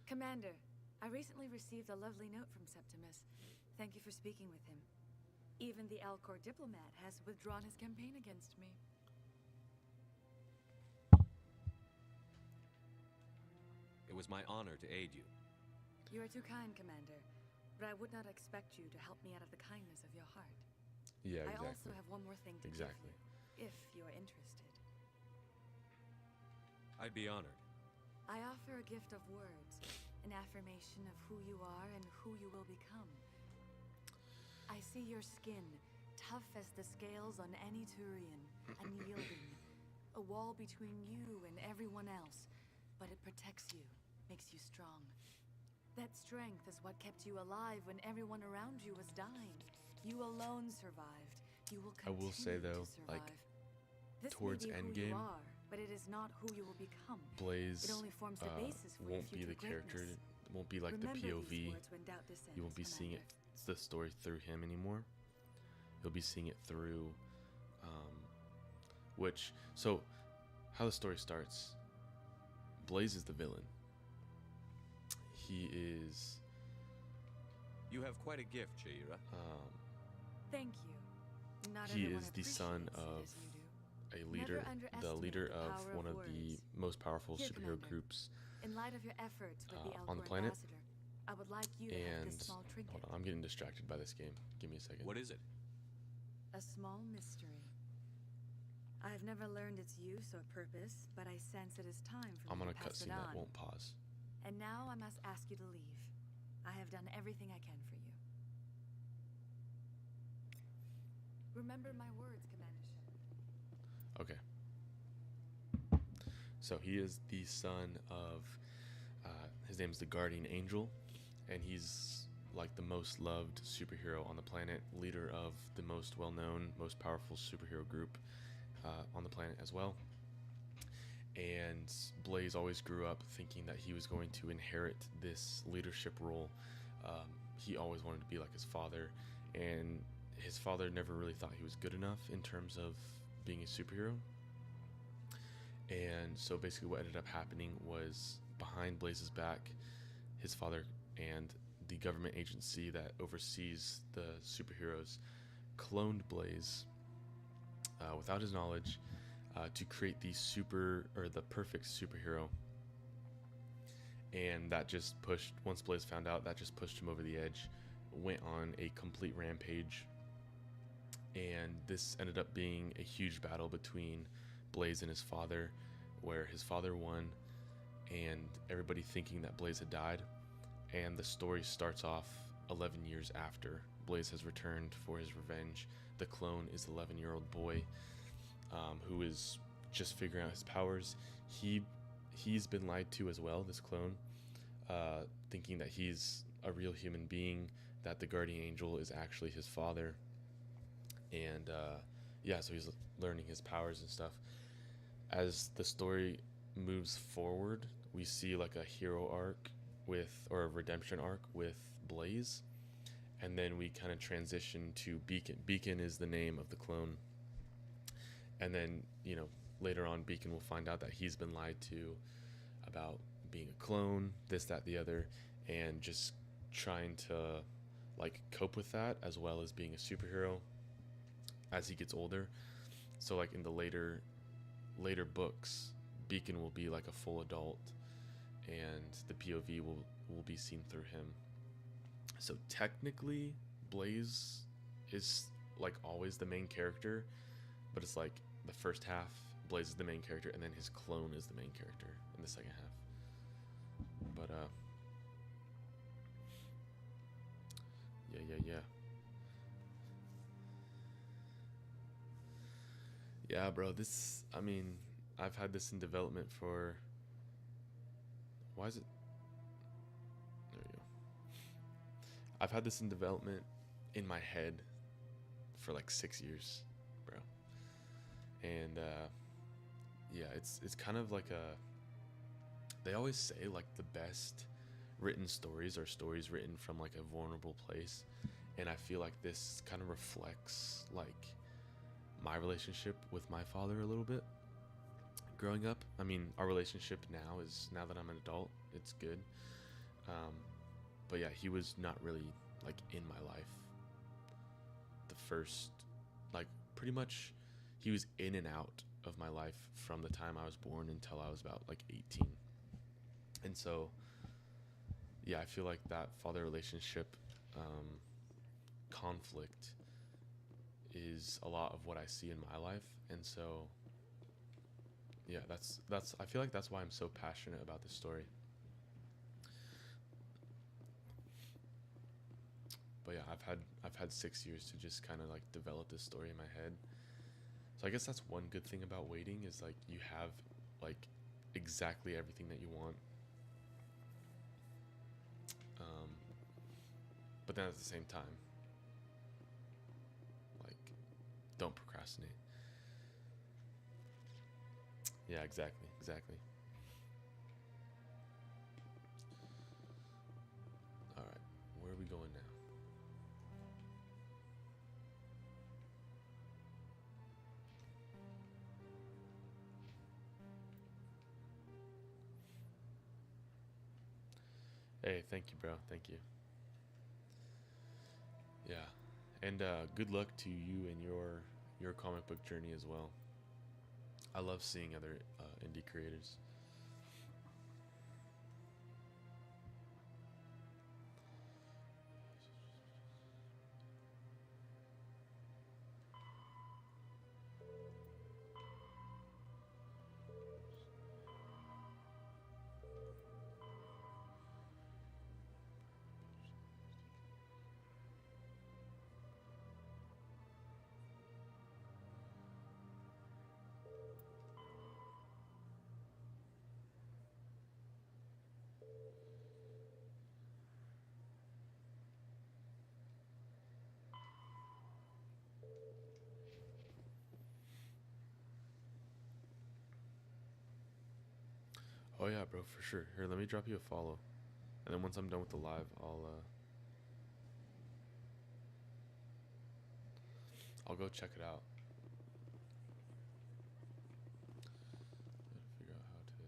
Commander, I recently received a lovely note from Septimus. Thank you for speaking with him. Even the Alcor diplomat has withdrawn his campaign against me. It was my honor to aid you. You are too kind, Commander, but I would not expect you to help me out of the kindness of your heart. Yeah, exactly. I also have one more thing to give you, if you are interested. I'd be honored. I offer a gift of words, an affirmation of who you are and who you will become. I see your skin, tough as the scales on any Turian, unyielding. A wall between you and everyone else, but it protects you, makes you strong. That strength is what kept you alive when everyone around you was dying. You alone survived. You will continue I will say though, to survive. like This towards may be who Endgame, you are, but it is not who you will become. Blaze It only forms the basis for won't your be the future character. greatness. Won't be like Remember the these POV. words when doubt descends, You won't be seeing it, Commander. the story through him anymore. You'll be seeing it through, so how the story starts. Blaze is the villain. He is. You have quite a gift, Jaira. Thank you. Not He everyone is the son appreciates it of as you do. a leader, Never the underestimate leader the of power one of words. the most powerful Here, superhero Commander. groups In light of your efforts with the on Alcor the planet. ambassador, I would like you to have And this small trinket. hold on, I'm getting distracted by this game. Give me a second. What is it? A small mystery. I have never learned its use or purpose, but I sense it is time for I'm me on a to pass it cutscene that on. won't pause. And now I must ask you to leave. I have done everything I can for you. Remember my words, Commander Shepard. Okay. So he is the son of, his name's the Guardian Angel, and he's like the most loved superhero on the planet, leader of the most well-known, most powerful superhero group on the planet as well. And Blaze always grew up thinking that he was going to inherit this leadership role. He always wanted to be like his father, and his father never really thought he was good enough in terms of being a superhero. And so basically what ended up happening was, behind Blaze's back, his father and the government agency that oversees the superheroes cloned Blaze without his knowledge to create the perfect superhero. And that just pushed, once Blaze found out, that just pushed him over the edge, went on a complete rampage. And this ended up being a huge battle between Blaze and his father, where his father won, and everybody thinking that Blaze had died. And the story starts off 11 years after Blaze has returned for his revenge. The clone is an 11-year-old boy who is just figuring out his powers. He's been lied to as well, this clone, thinking that he's a real human being, that the Guardian Angel is actually his father. And so he's learning his powers and stuff. As the story moves forward, we see like a hero arc or a redemption arc with Blaze, and then we kind of transition to Beacon. Beacon is the name of the clone, and then later on Beacon will find out that he's been lied to about being a clone, this, that, the other, and just trying to like cope with that, as well as being a superhero as he gets older. So like in the later books, Beacon will be like a full adult, and the POV will be seen through him. So technically Blaze is like always the main character, but it's like the first half Blaze is the main character, and then his clone is the main character in the second half. But yeah, bro, I've had this in development for, why is it, there we go. I've had this in development in my head for like 6 years, bro. And it's kind of like they always say like the best written stories are stories written from like a vulnerable place, and I feel like this kind of reflects like my relationship with my father a little bit growing up. I mean, our relationship now that I'm an adult, it's good. But yeah, he was not really like in my life the first, like pretty much he was in and out of my life from the time I was born until I was about like 18. And so yeah, I feel like that father relationship conflict is a lot of what I see in my life. And so yeah, that's I feel like that's why I'm so passionate about this story. But yeah, I've had 6 years to just kind of like develop this story in my head. So I guess that's one good thing about waiting, is like you have like exactly everything that you want. But then at the same time, like, don't procrastinate. Yeah, exactly. All right, where are we going now? Hey, thank you, bro. Thank you. Yeah, and good luck to you and your comic book journey as well. I love seeing other indie creators. Oh yeah, bro, for sure. Here, let me drop you a follow. And then once I'm done with the live, I'll go check it out. Gotta figure out how to.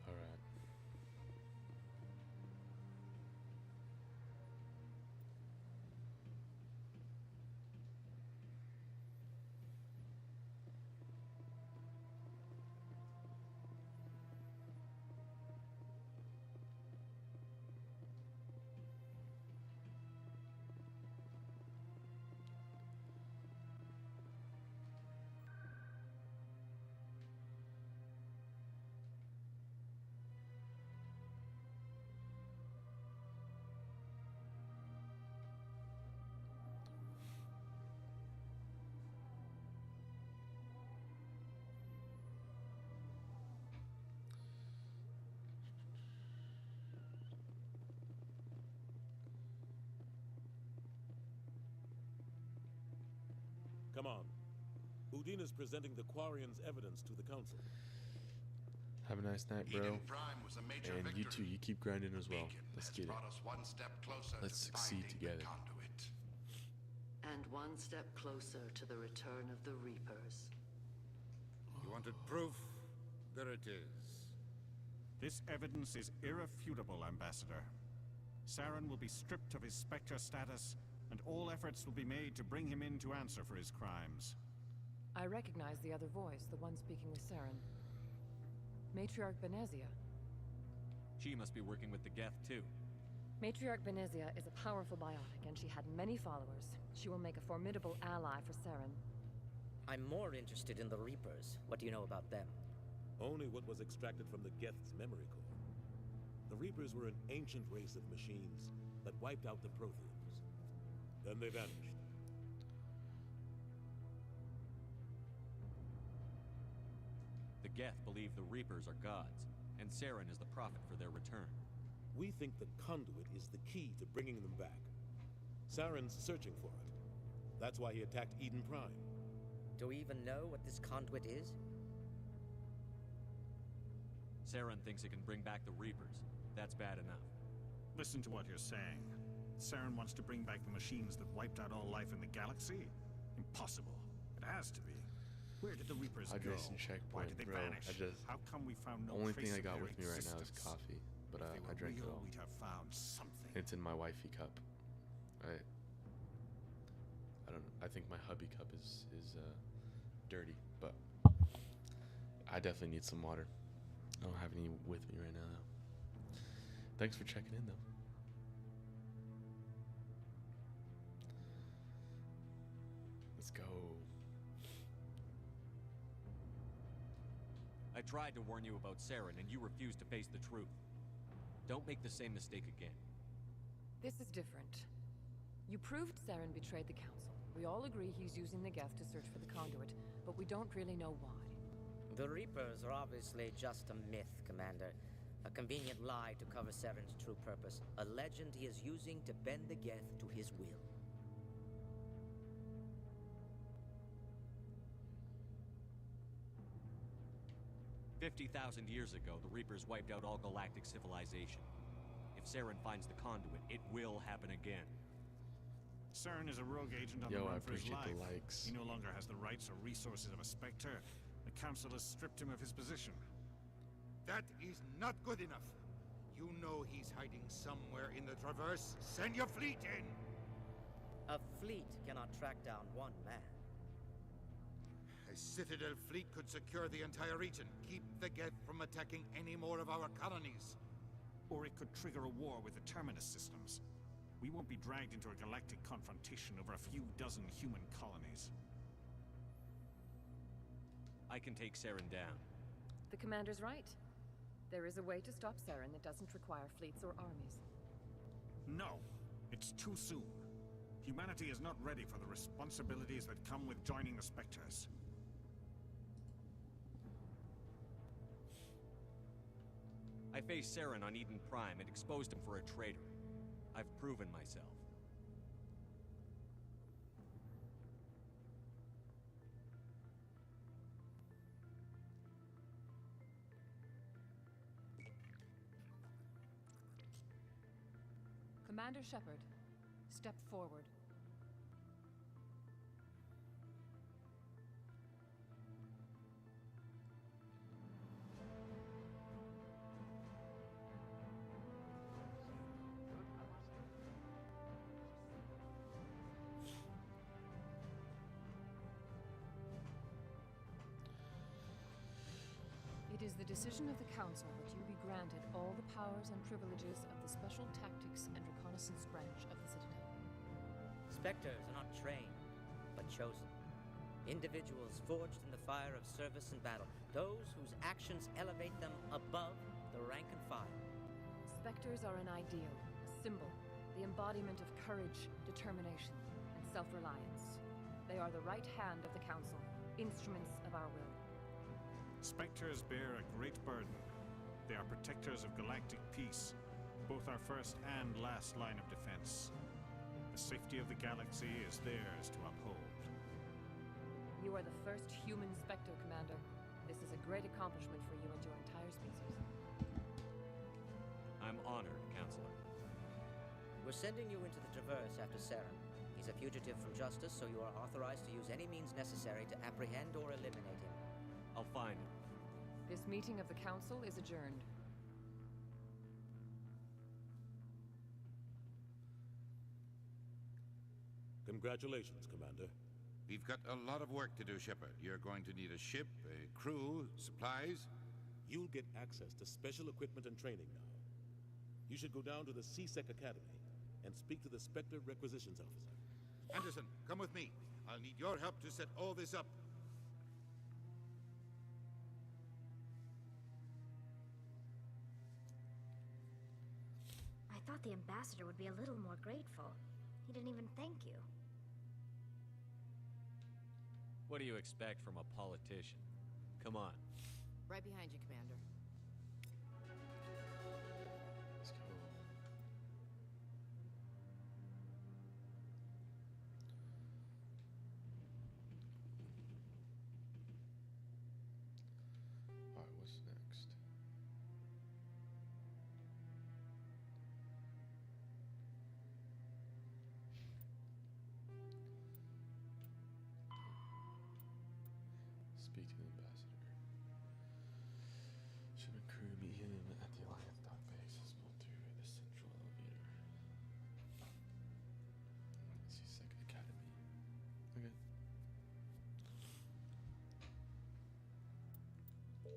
All right. Come on. Udina's presenting the Quarian's evidence to the council. Have a nice night, bro. Eden Prime was a major And you too, victory. you keep grinding as well. Beacon Let's has get it. brought us one step closer Let's to succeed finding together. the conduit. And one step closer to the return of the Reapers. You wanted proof? There it is. This evidence is irrefutable, Ambassador. Saren will be stripped of his Spectre status, and all efforts will be made to bring him in to answer for his crimes. I recognize the other voice, the one speaking with Saren. Matriarch Benezia. She must be working with the Geth, too. Matriarch Benezia is a powerful biotic, and she had many followers. She will make a formidable ally for Saren. I'm more interested in the Reapers. What do you know about them? Only what was extracted from the Geth's memory core. The Reapers were an ancient race of machines that wiped out the Protheans. Then they vanished. The Geth believe the Reapers are gods, and Saren is the prophet for their return. We think the conduit is the key to bringing them back. Saren's searching for it. That's why he attacked Eden Prime. Do we even know what this conduit is? Saren thinks it can bring back the Reapers. That's bad enough. Listen to what you're saying. Saren wants to bring back the machines that wiped out all life in the galaxy? Impossible. It has to be. Where did the Reapers go? Hydration Why checkpoint, did they bro. vanish? How come we found no Only trace thing I of got their with me right now is existence? coffee, but If they I were drank it real, all. we'd have found something. It's in my wifey cup. I don't know. I think my hubby cup is dirty, but I definitely need some water. I don't have any with me right now, though. Thanks for checking in, though. Let's go. I tried to warn you about Saren, and you refused to face the truth. Don't make the same mistake again. This is different. You proved Saren betrayed the Council. We all agree he's using the Geth to search for the conduit, but we don't really know why. The Reapers are obviously just a myth, Commander. A convenient lie to cover Saren's true purpose. A legend he is using to bend the Geth to his will. "50,000 years ago, the Reapers wiped out all galactic civilization. If Saren finds the conduit, it will happen again. Saren is a rogue agent on Yo, the I run for his appreciate life. the likes. He no longer has the rights or resources of a Spectre. The Council has stripped him of his position. That is not good enough. You know he's hiding somewhere in the Traverse. Send your fleet in! A fleet cannot track down one man. A Citadel fleet could secure the entire region, keep the Geth from attacking any more of our colonies. Or it could trigger a war with the Terminus systems. We won't be dragged into a galactic confrontation over a few dozen human colonies. I can take Saren down. The commander's right. There is a way to stop Saren that doesn't require fleets or armies. No, it's too soon. Humanity is not ready for the responsibilities that come with joining the Spectres. I faced Saren on Eden Prime and exposed him for a traitor. I've proven myself. Commander Shepard, step forward. It is the decision of the Council that you be granted all the powers and privileges of the Special Tactics and Reconnaissance Branch of the Citadel. Spectres are not trained, but chosen. Individuals forged in the fire of service and battle. Those whose actions elevate them above the rank and file. Spectres are an ideal, a symbol, the embodiment of courage, determination, and self-reliance. They are the right hand of the Council, instruments of our will. Spectres bear a great burden. They are protectors of galactic peace, both our first and last line of defense. The safety of the galaxy is theirs to uphold. You are the first human Spectre, Commander. This is a great accomplishment for you and your entire species. I'm honored, Counselor. We're sending you into the Traverse after Saren. He's a fugitive from justice, so you are authorized to use any means necessary to apprehend or eliminate him. I'll find him. This meeting of the Council is adjourned. Congratulations, Commander. We've got a lot of work to do, Shepard. You're going to need a ship, a crew, supplies. You'll get access to special equipment and training now. You should go down to the C-Sec Academy and speak to the Spectre Requisitions Officer. Anderson, come with me. I'll need your help to set all this up. I thought the ambassador would be a little more grateful. He didn't even thank you. What do you expect from a politician? Come on. Right behind you, Commander. Let's go. Alright, what's next? Speak to the ambassador. Ship and crew meet him at the Alliance dock bay, accessible through the central elevator. C-Sec Academy. Okay. So,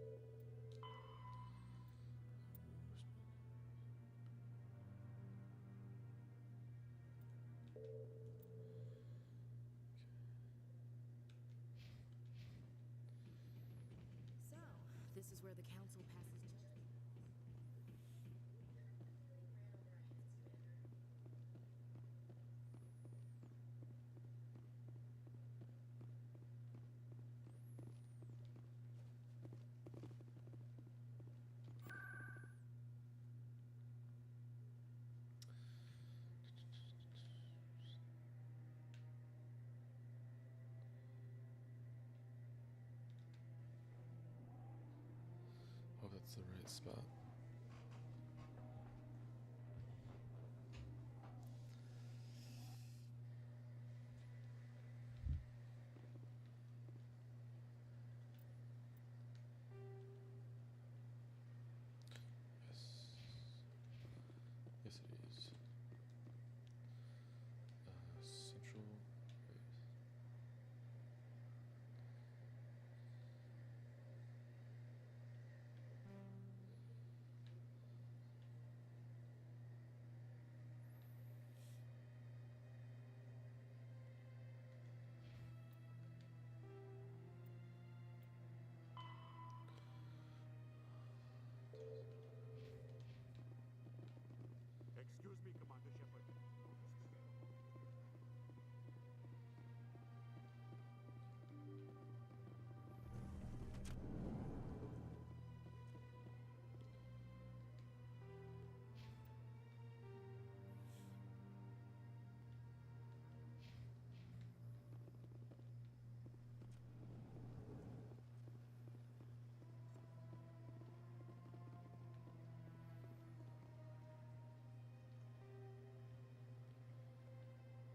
this is where the Council passes judgment. Hope that's the right spot. Yes. Yes, it is. Central. Wait. Excuse me, Commander Shepard.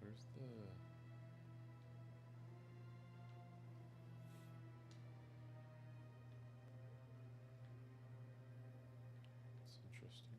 Where's the... It's interesting.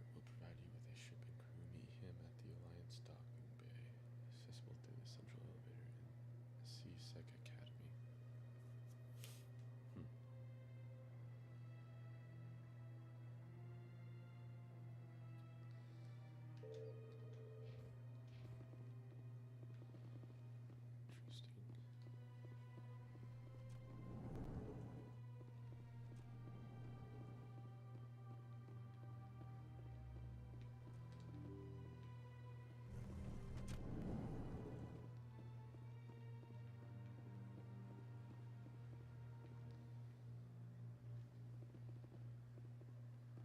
Will provide you with a ship and crew. Meet him at the Alliance docking bay, accessible through the central elevator in CSEC Academy. Interesting.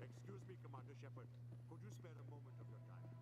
Excuse me, Commander Shepard. Could you spare a moment of your time?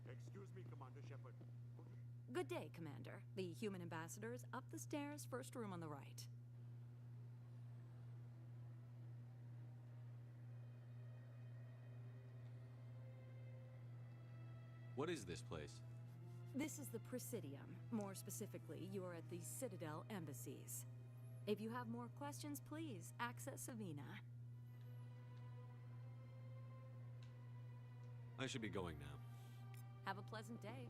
Excuse me, Commander Shepard. Good day, Commander. The human ambassador is up the stairs, first room on the right. What is this place? This is the Presidium. More specifically, you are at the Citadel embassies. If you have more questions, please access Savina. I should be going now. Have a pleasant day.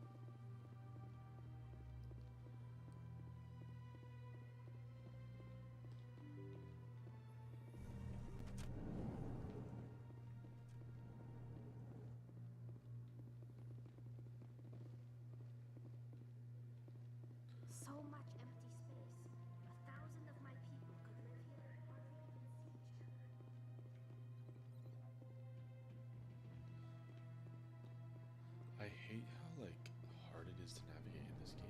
So much empty space. 1,000 of my people could live here and hardly even see each other. I hate how hard it is to navigate in this game.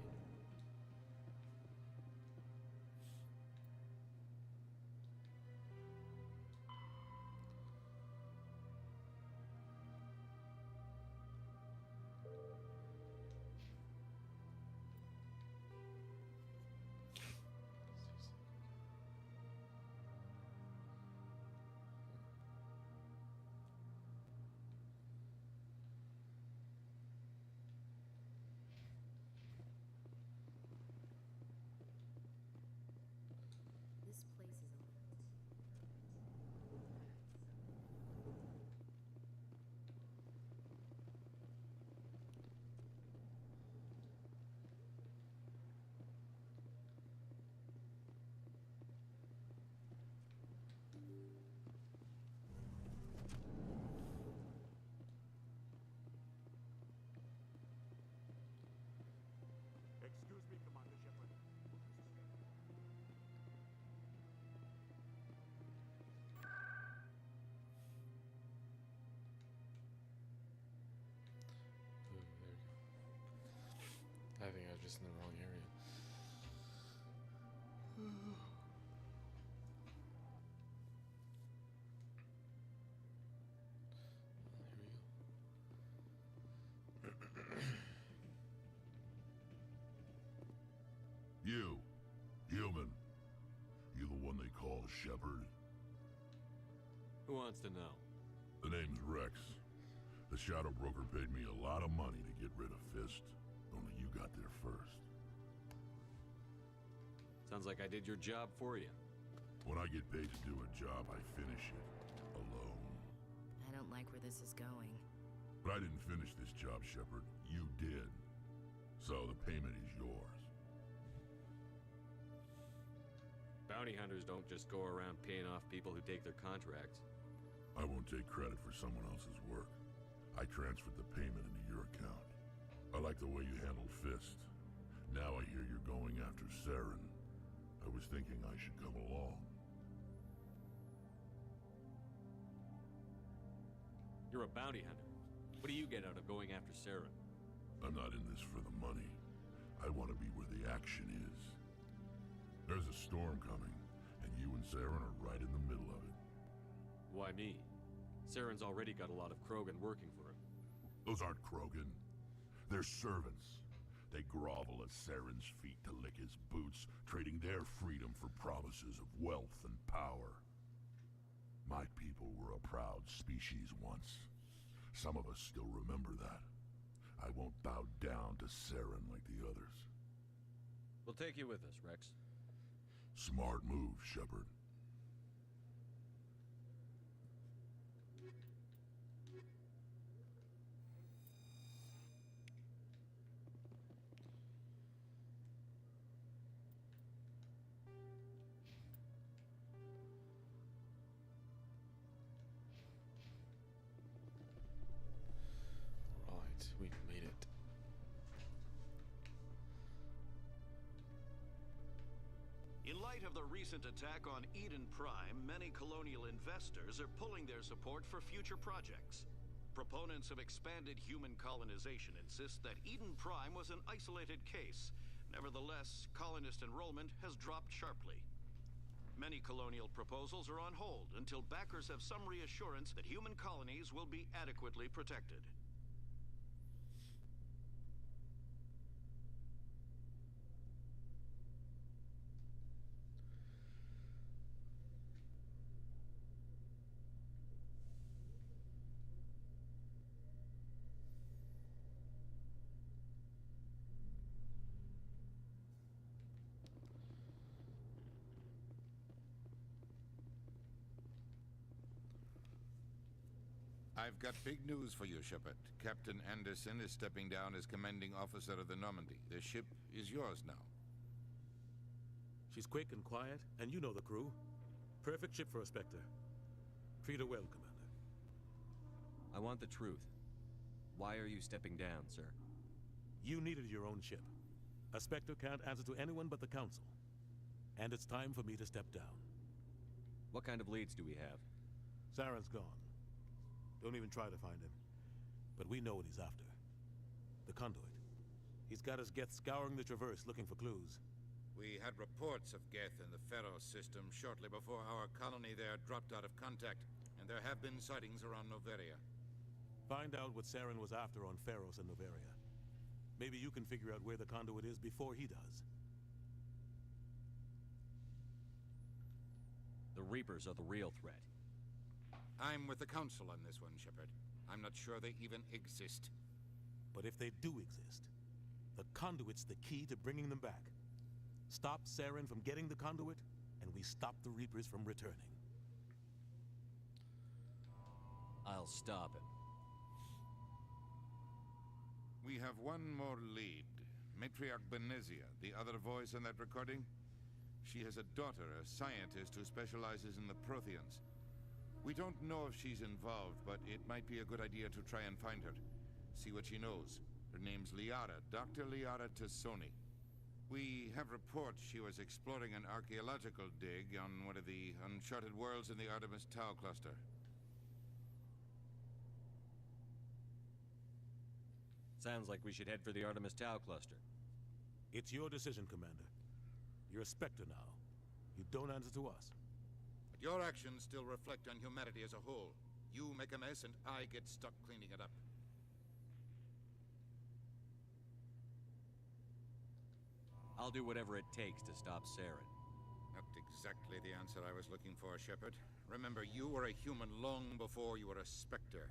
me, Commander Shepard. Ooh, there we go. I think I was just in the wrong area. You, human. You the one they call Shepard? Who wants to know? The name's Rex. The Shadow Broker paid me a lot of money to get rid of Fist. Only you got there first. Sounds like I did your job for you. When I get paid to do a job, I finish it. Alone. I don't like where this is going. But I didn't finish this job, Shepard. You did. So the payment is yours. Bounty hunters don't just go around paying off people who take their contracts. I won't take credit for someone else's work. I transferred the payment into your account. I like the way you handled Fist. Now I hear you're going after Saren. I was thinking I should come along. You're a bounty hunter. What do you get out of going after Saren? I'm not in this for the money. I want to be where the action is. There's a storm coming, and you and Saren are right in the middle of it. Why me? Saren's already got a lot of Krogan working for him. Those aren't Krogan. They're servants. They grovel at Saren's feet to lick his boots, trading their freedom for promises of wealth and power. My people were a proud species once. Some of us still remember that. I won't bow down to Saren like the others. We'll take you with us, Rex. Smart move, Shepard. Right, we've made it. In light of the recent attack on Eden Prime, many colonial investors are pulling their support for future projects. Proponents of expanded human colonization insist that Eden Prime was an isolated case. Nevertheless, colonist enrollment has dropped sharply. Many colonial proposals are on hold until backers have some reassurance that human colonies will be adequately protected. I've got big news for you, Shepard. Captain Anderson is stepping down as commanding officer of the Normandy. The ship is yours now. She's quick and quiet, and you know the crew. Perfect ship for a Spectre. Treat her well, Commander. I want the truth. Why are you stepping down, sir? You needed your own ship. A Spectre can't answer to anyone but the Council. And it's time for me to step down. What kind of leads do we have? Saren's gone. Don't even try to find him. But we know what he's after. The Conduit. He's got his Geth scouring the Traverse looking for clues. We had reports of Geth in the Pharos system shortly before our colony there dropped out of contact, and there have been sightings around Noveria. Find out what Saren was after on Pharos and Noveria. Maybe you can figure out where the Conduit is before he does. The Reapers are the real threat. I'm with the Council on this one, Shepard. I'm not sure they even exist. But if they do exist, the Conduit's the key to bringing them back. Stop Saren from getting the Conduit, and we stop the Reapers from returning. I'll stop him. We have one more lead. Matriarch Benezia, the other voice in that recording. She has a daughter, a scientist who specializes in the Protheans. We don't know if she's involved, but it might be a good idea to try and find her. See what she knows. Her name's Liara, Dr. Liara Tassoni. We have reports she was exploring an archaeological dig on one of the uncharted worlds in the Artemis Tau cluster. Sounds like we should head for the Artemis Tau cluster. It's your decision, Commander. You're a Spectre now. You don't answer to us. But your actions still reflect on humanity as a whole. You make a mess and I get stuck cleaning it up. I'll do whatever it takes to stop Saren. Not exactly the answer I was looking for, Shepard. Remember, you were a human long before you were a Spectre.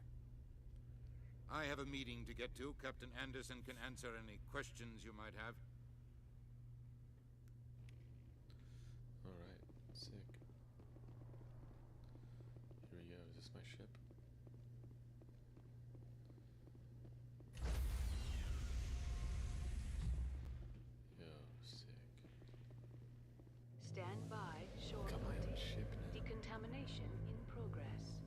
I have a meeting to get to. Captain Anderson can answer any questions you might have. Alright, sick. Here we go. Is this my ship? Yo, sick. Stand by, shore Got my own party. ship now. Decontamination in progress.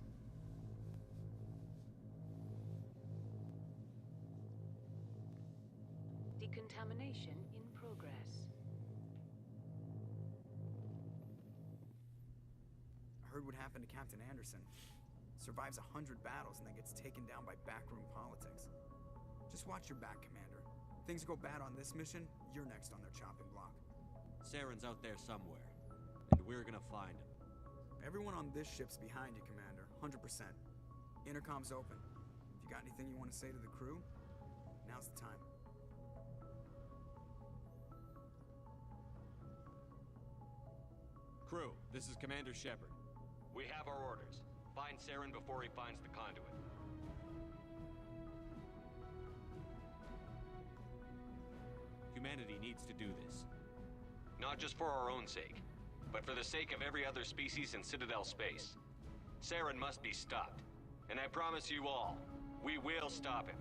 Decontamination in progress. I heard what happened to Captain Anderson. Survives 100 battles and then gets taken down by backroom politics. Just watch your back, Commander. Things go bad on this mission, you're next on their chopping block. Saren's out there somewhere, and we're gonna find him. Everyone on this ship's behind you, Commander. 100%. Intercom's open. If you got anything you want to say to the crew, now's the time. Crew, this is Commander Shepard. We have our orders. Find Saren before he finds the conduit. Humanity needs to do this. Not just for our own sake, but for the sake of every other species in Citadel space. Saren must be stopped. And I promise you all, we will stop him.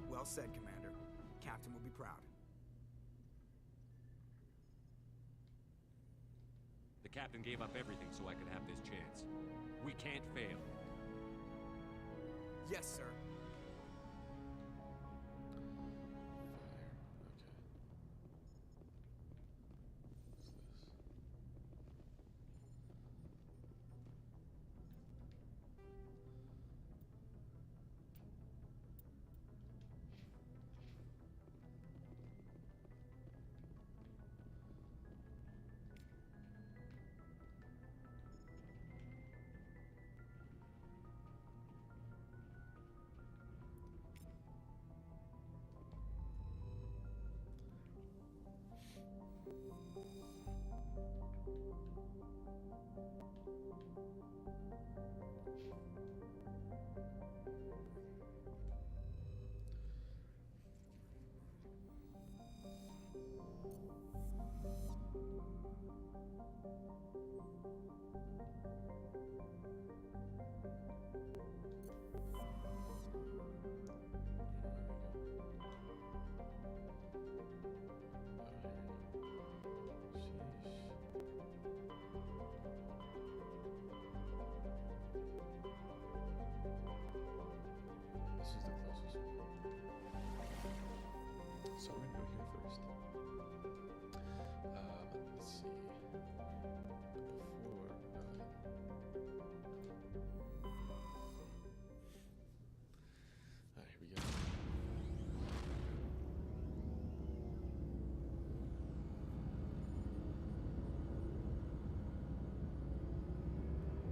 Well said, Commander. Captain will be proud. The captain gave up everything so I could have this chance. We can't fail. Yes, sir. This is the closest one. So we're gonna go here first. Let's see. Before. Alright, here we go.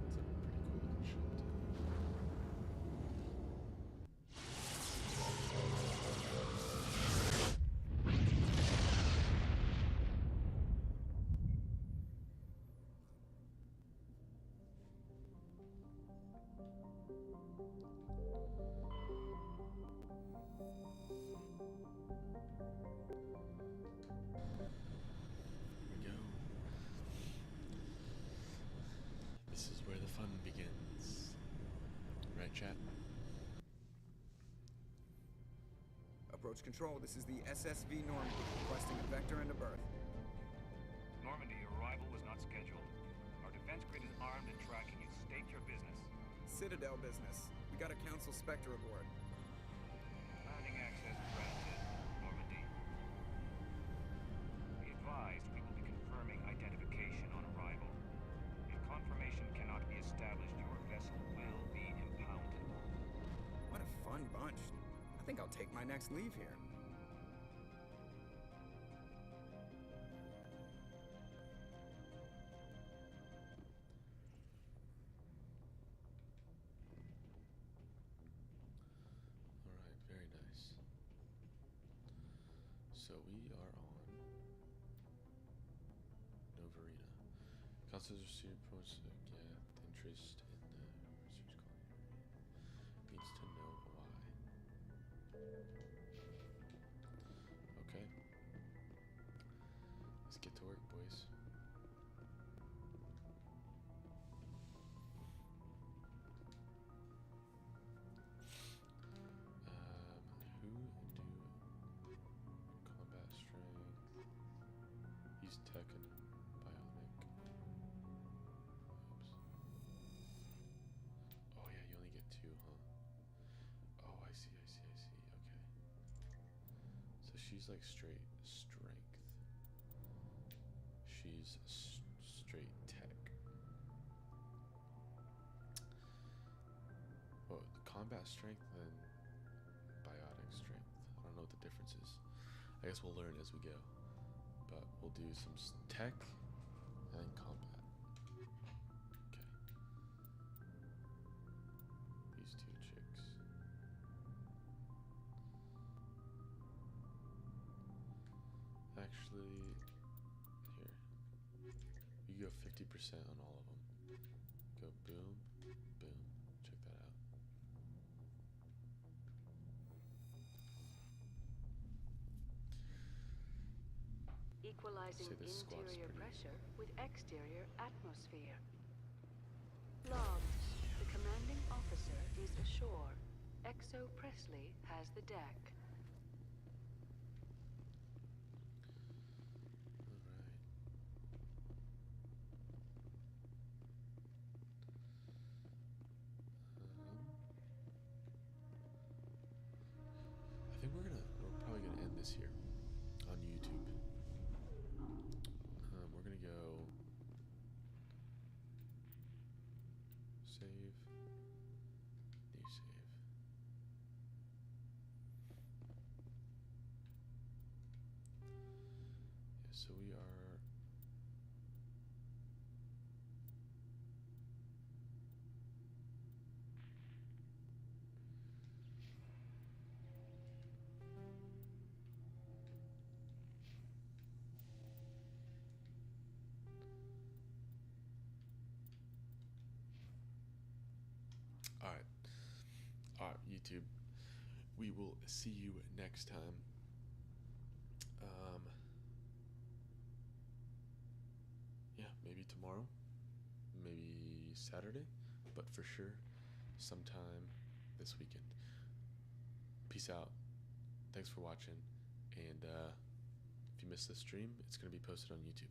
It's a pretty cool looking ship too. Here we go. This is where the fun begins. Right, chat? Approach control, this is the SSV Normandy, requesting a vector and a berth. Normandy, your arrival was not scheduled. Our defense grid is armed and tracking you. State your business. Citadel business. We got a Council Spectre aboard. Landing access granted, Normandy. I think I'll take my next leave here. Alright, very nice. So we are on Novarina. Councilors receive points to get interest in the research colony. Needs to know why. Okay. Let's get to work, boys. Who do combat strength? He's tech and bionic. Oops. Oh yeah, you only get 2, huh? Oh, I see. Okay. So she's like straight strength. She's straight tech. Oh, combat strength and biotic strength. I don't know what the difference is. I guess we'll learn as we go. But we'll do some tech and then combat. Okay. These 2 chicks. Actually, here. You go 50% on all of them. Go boom, boom. Check that out. Equalizing Say this squad is interior pretty- pressure with exterior atmosphere. Logged. The commanding officer is ashore. Exo Presley has the deck. I think we're probably gonna end this here on YouTube. We're gonna go save, new save. Yeah, so we are. Alright, YouTube. We will see you next time. Yeah, maybe tomorrow, maybe Saturday, but for sure, sometime this weekend. Peace out. Thanks for watching, and if you missed the stream, it's going to be posted on YouTube.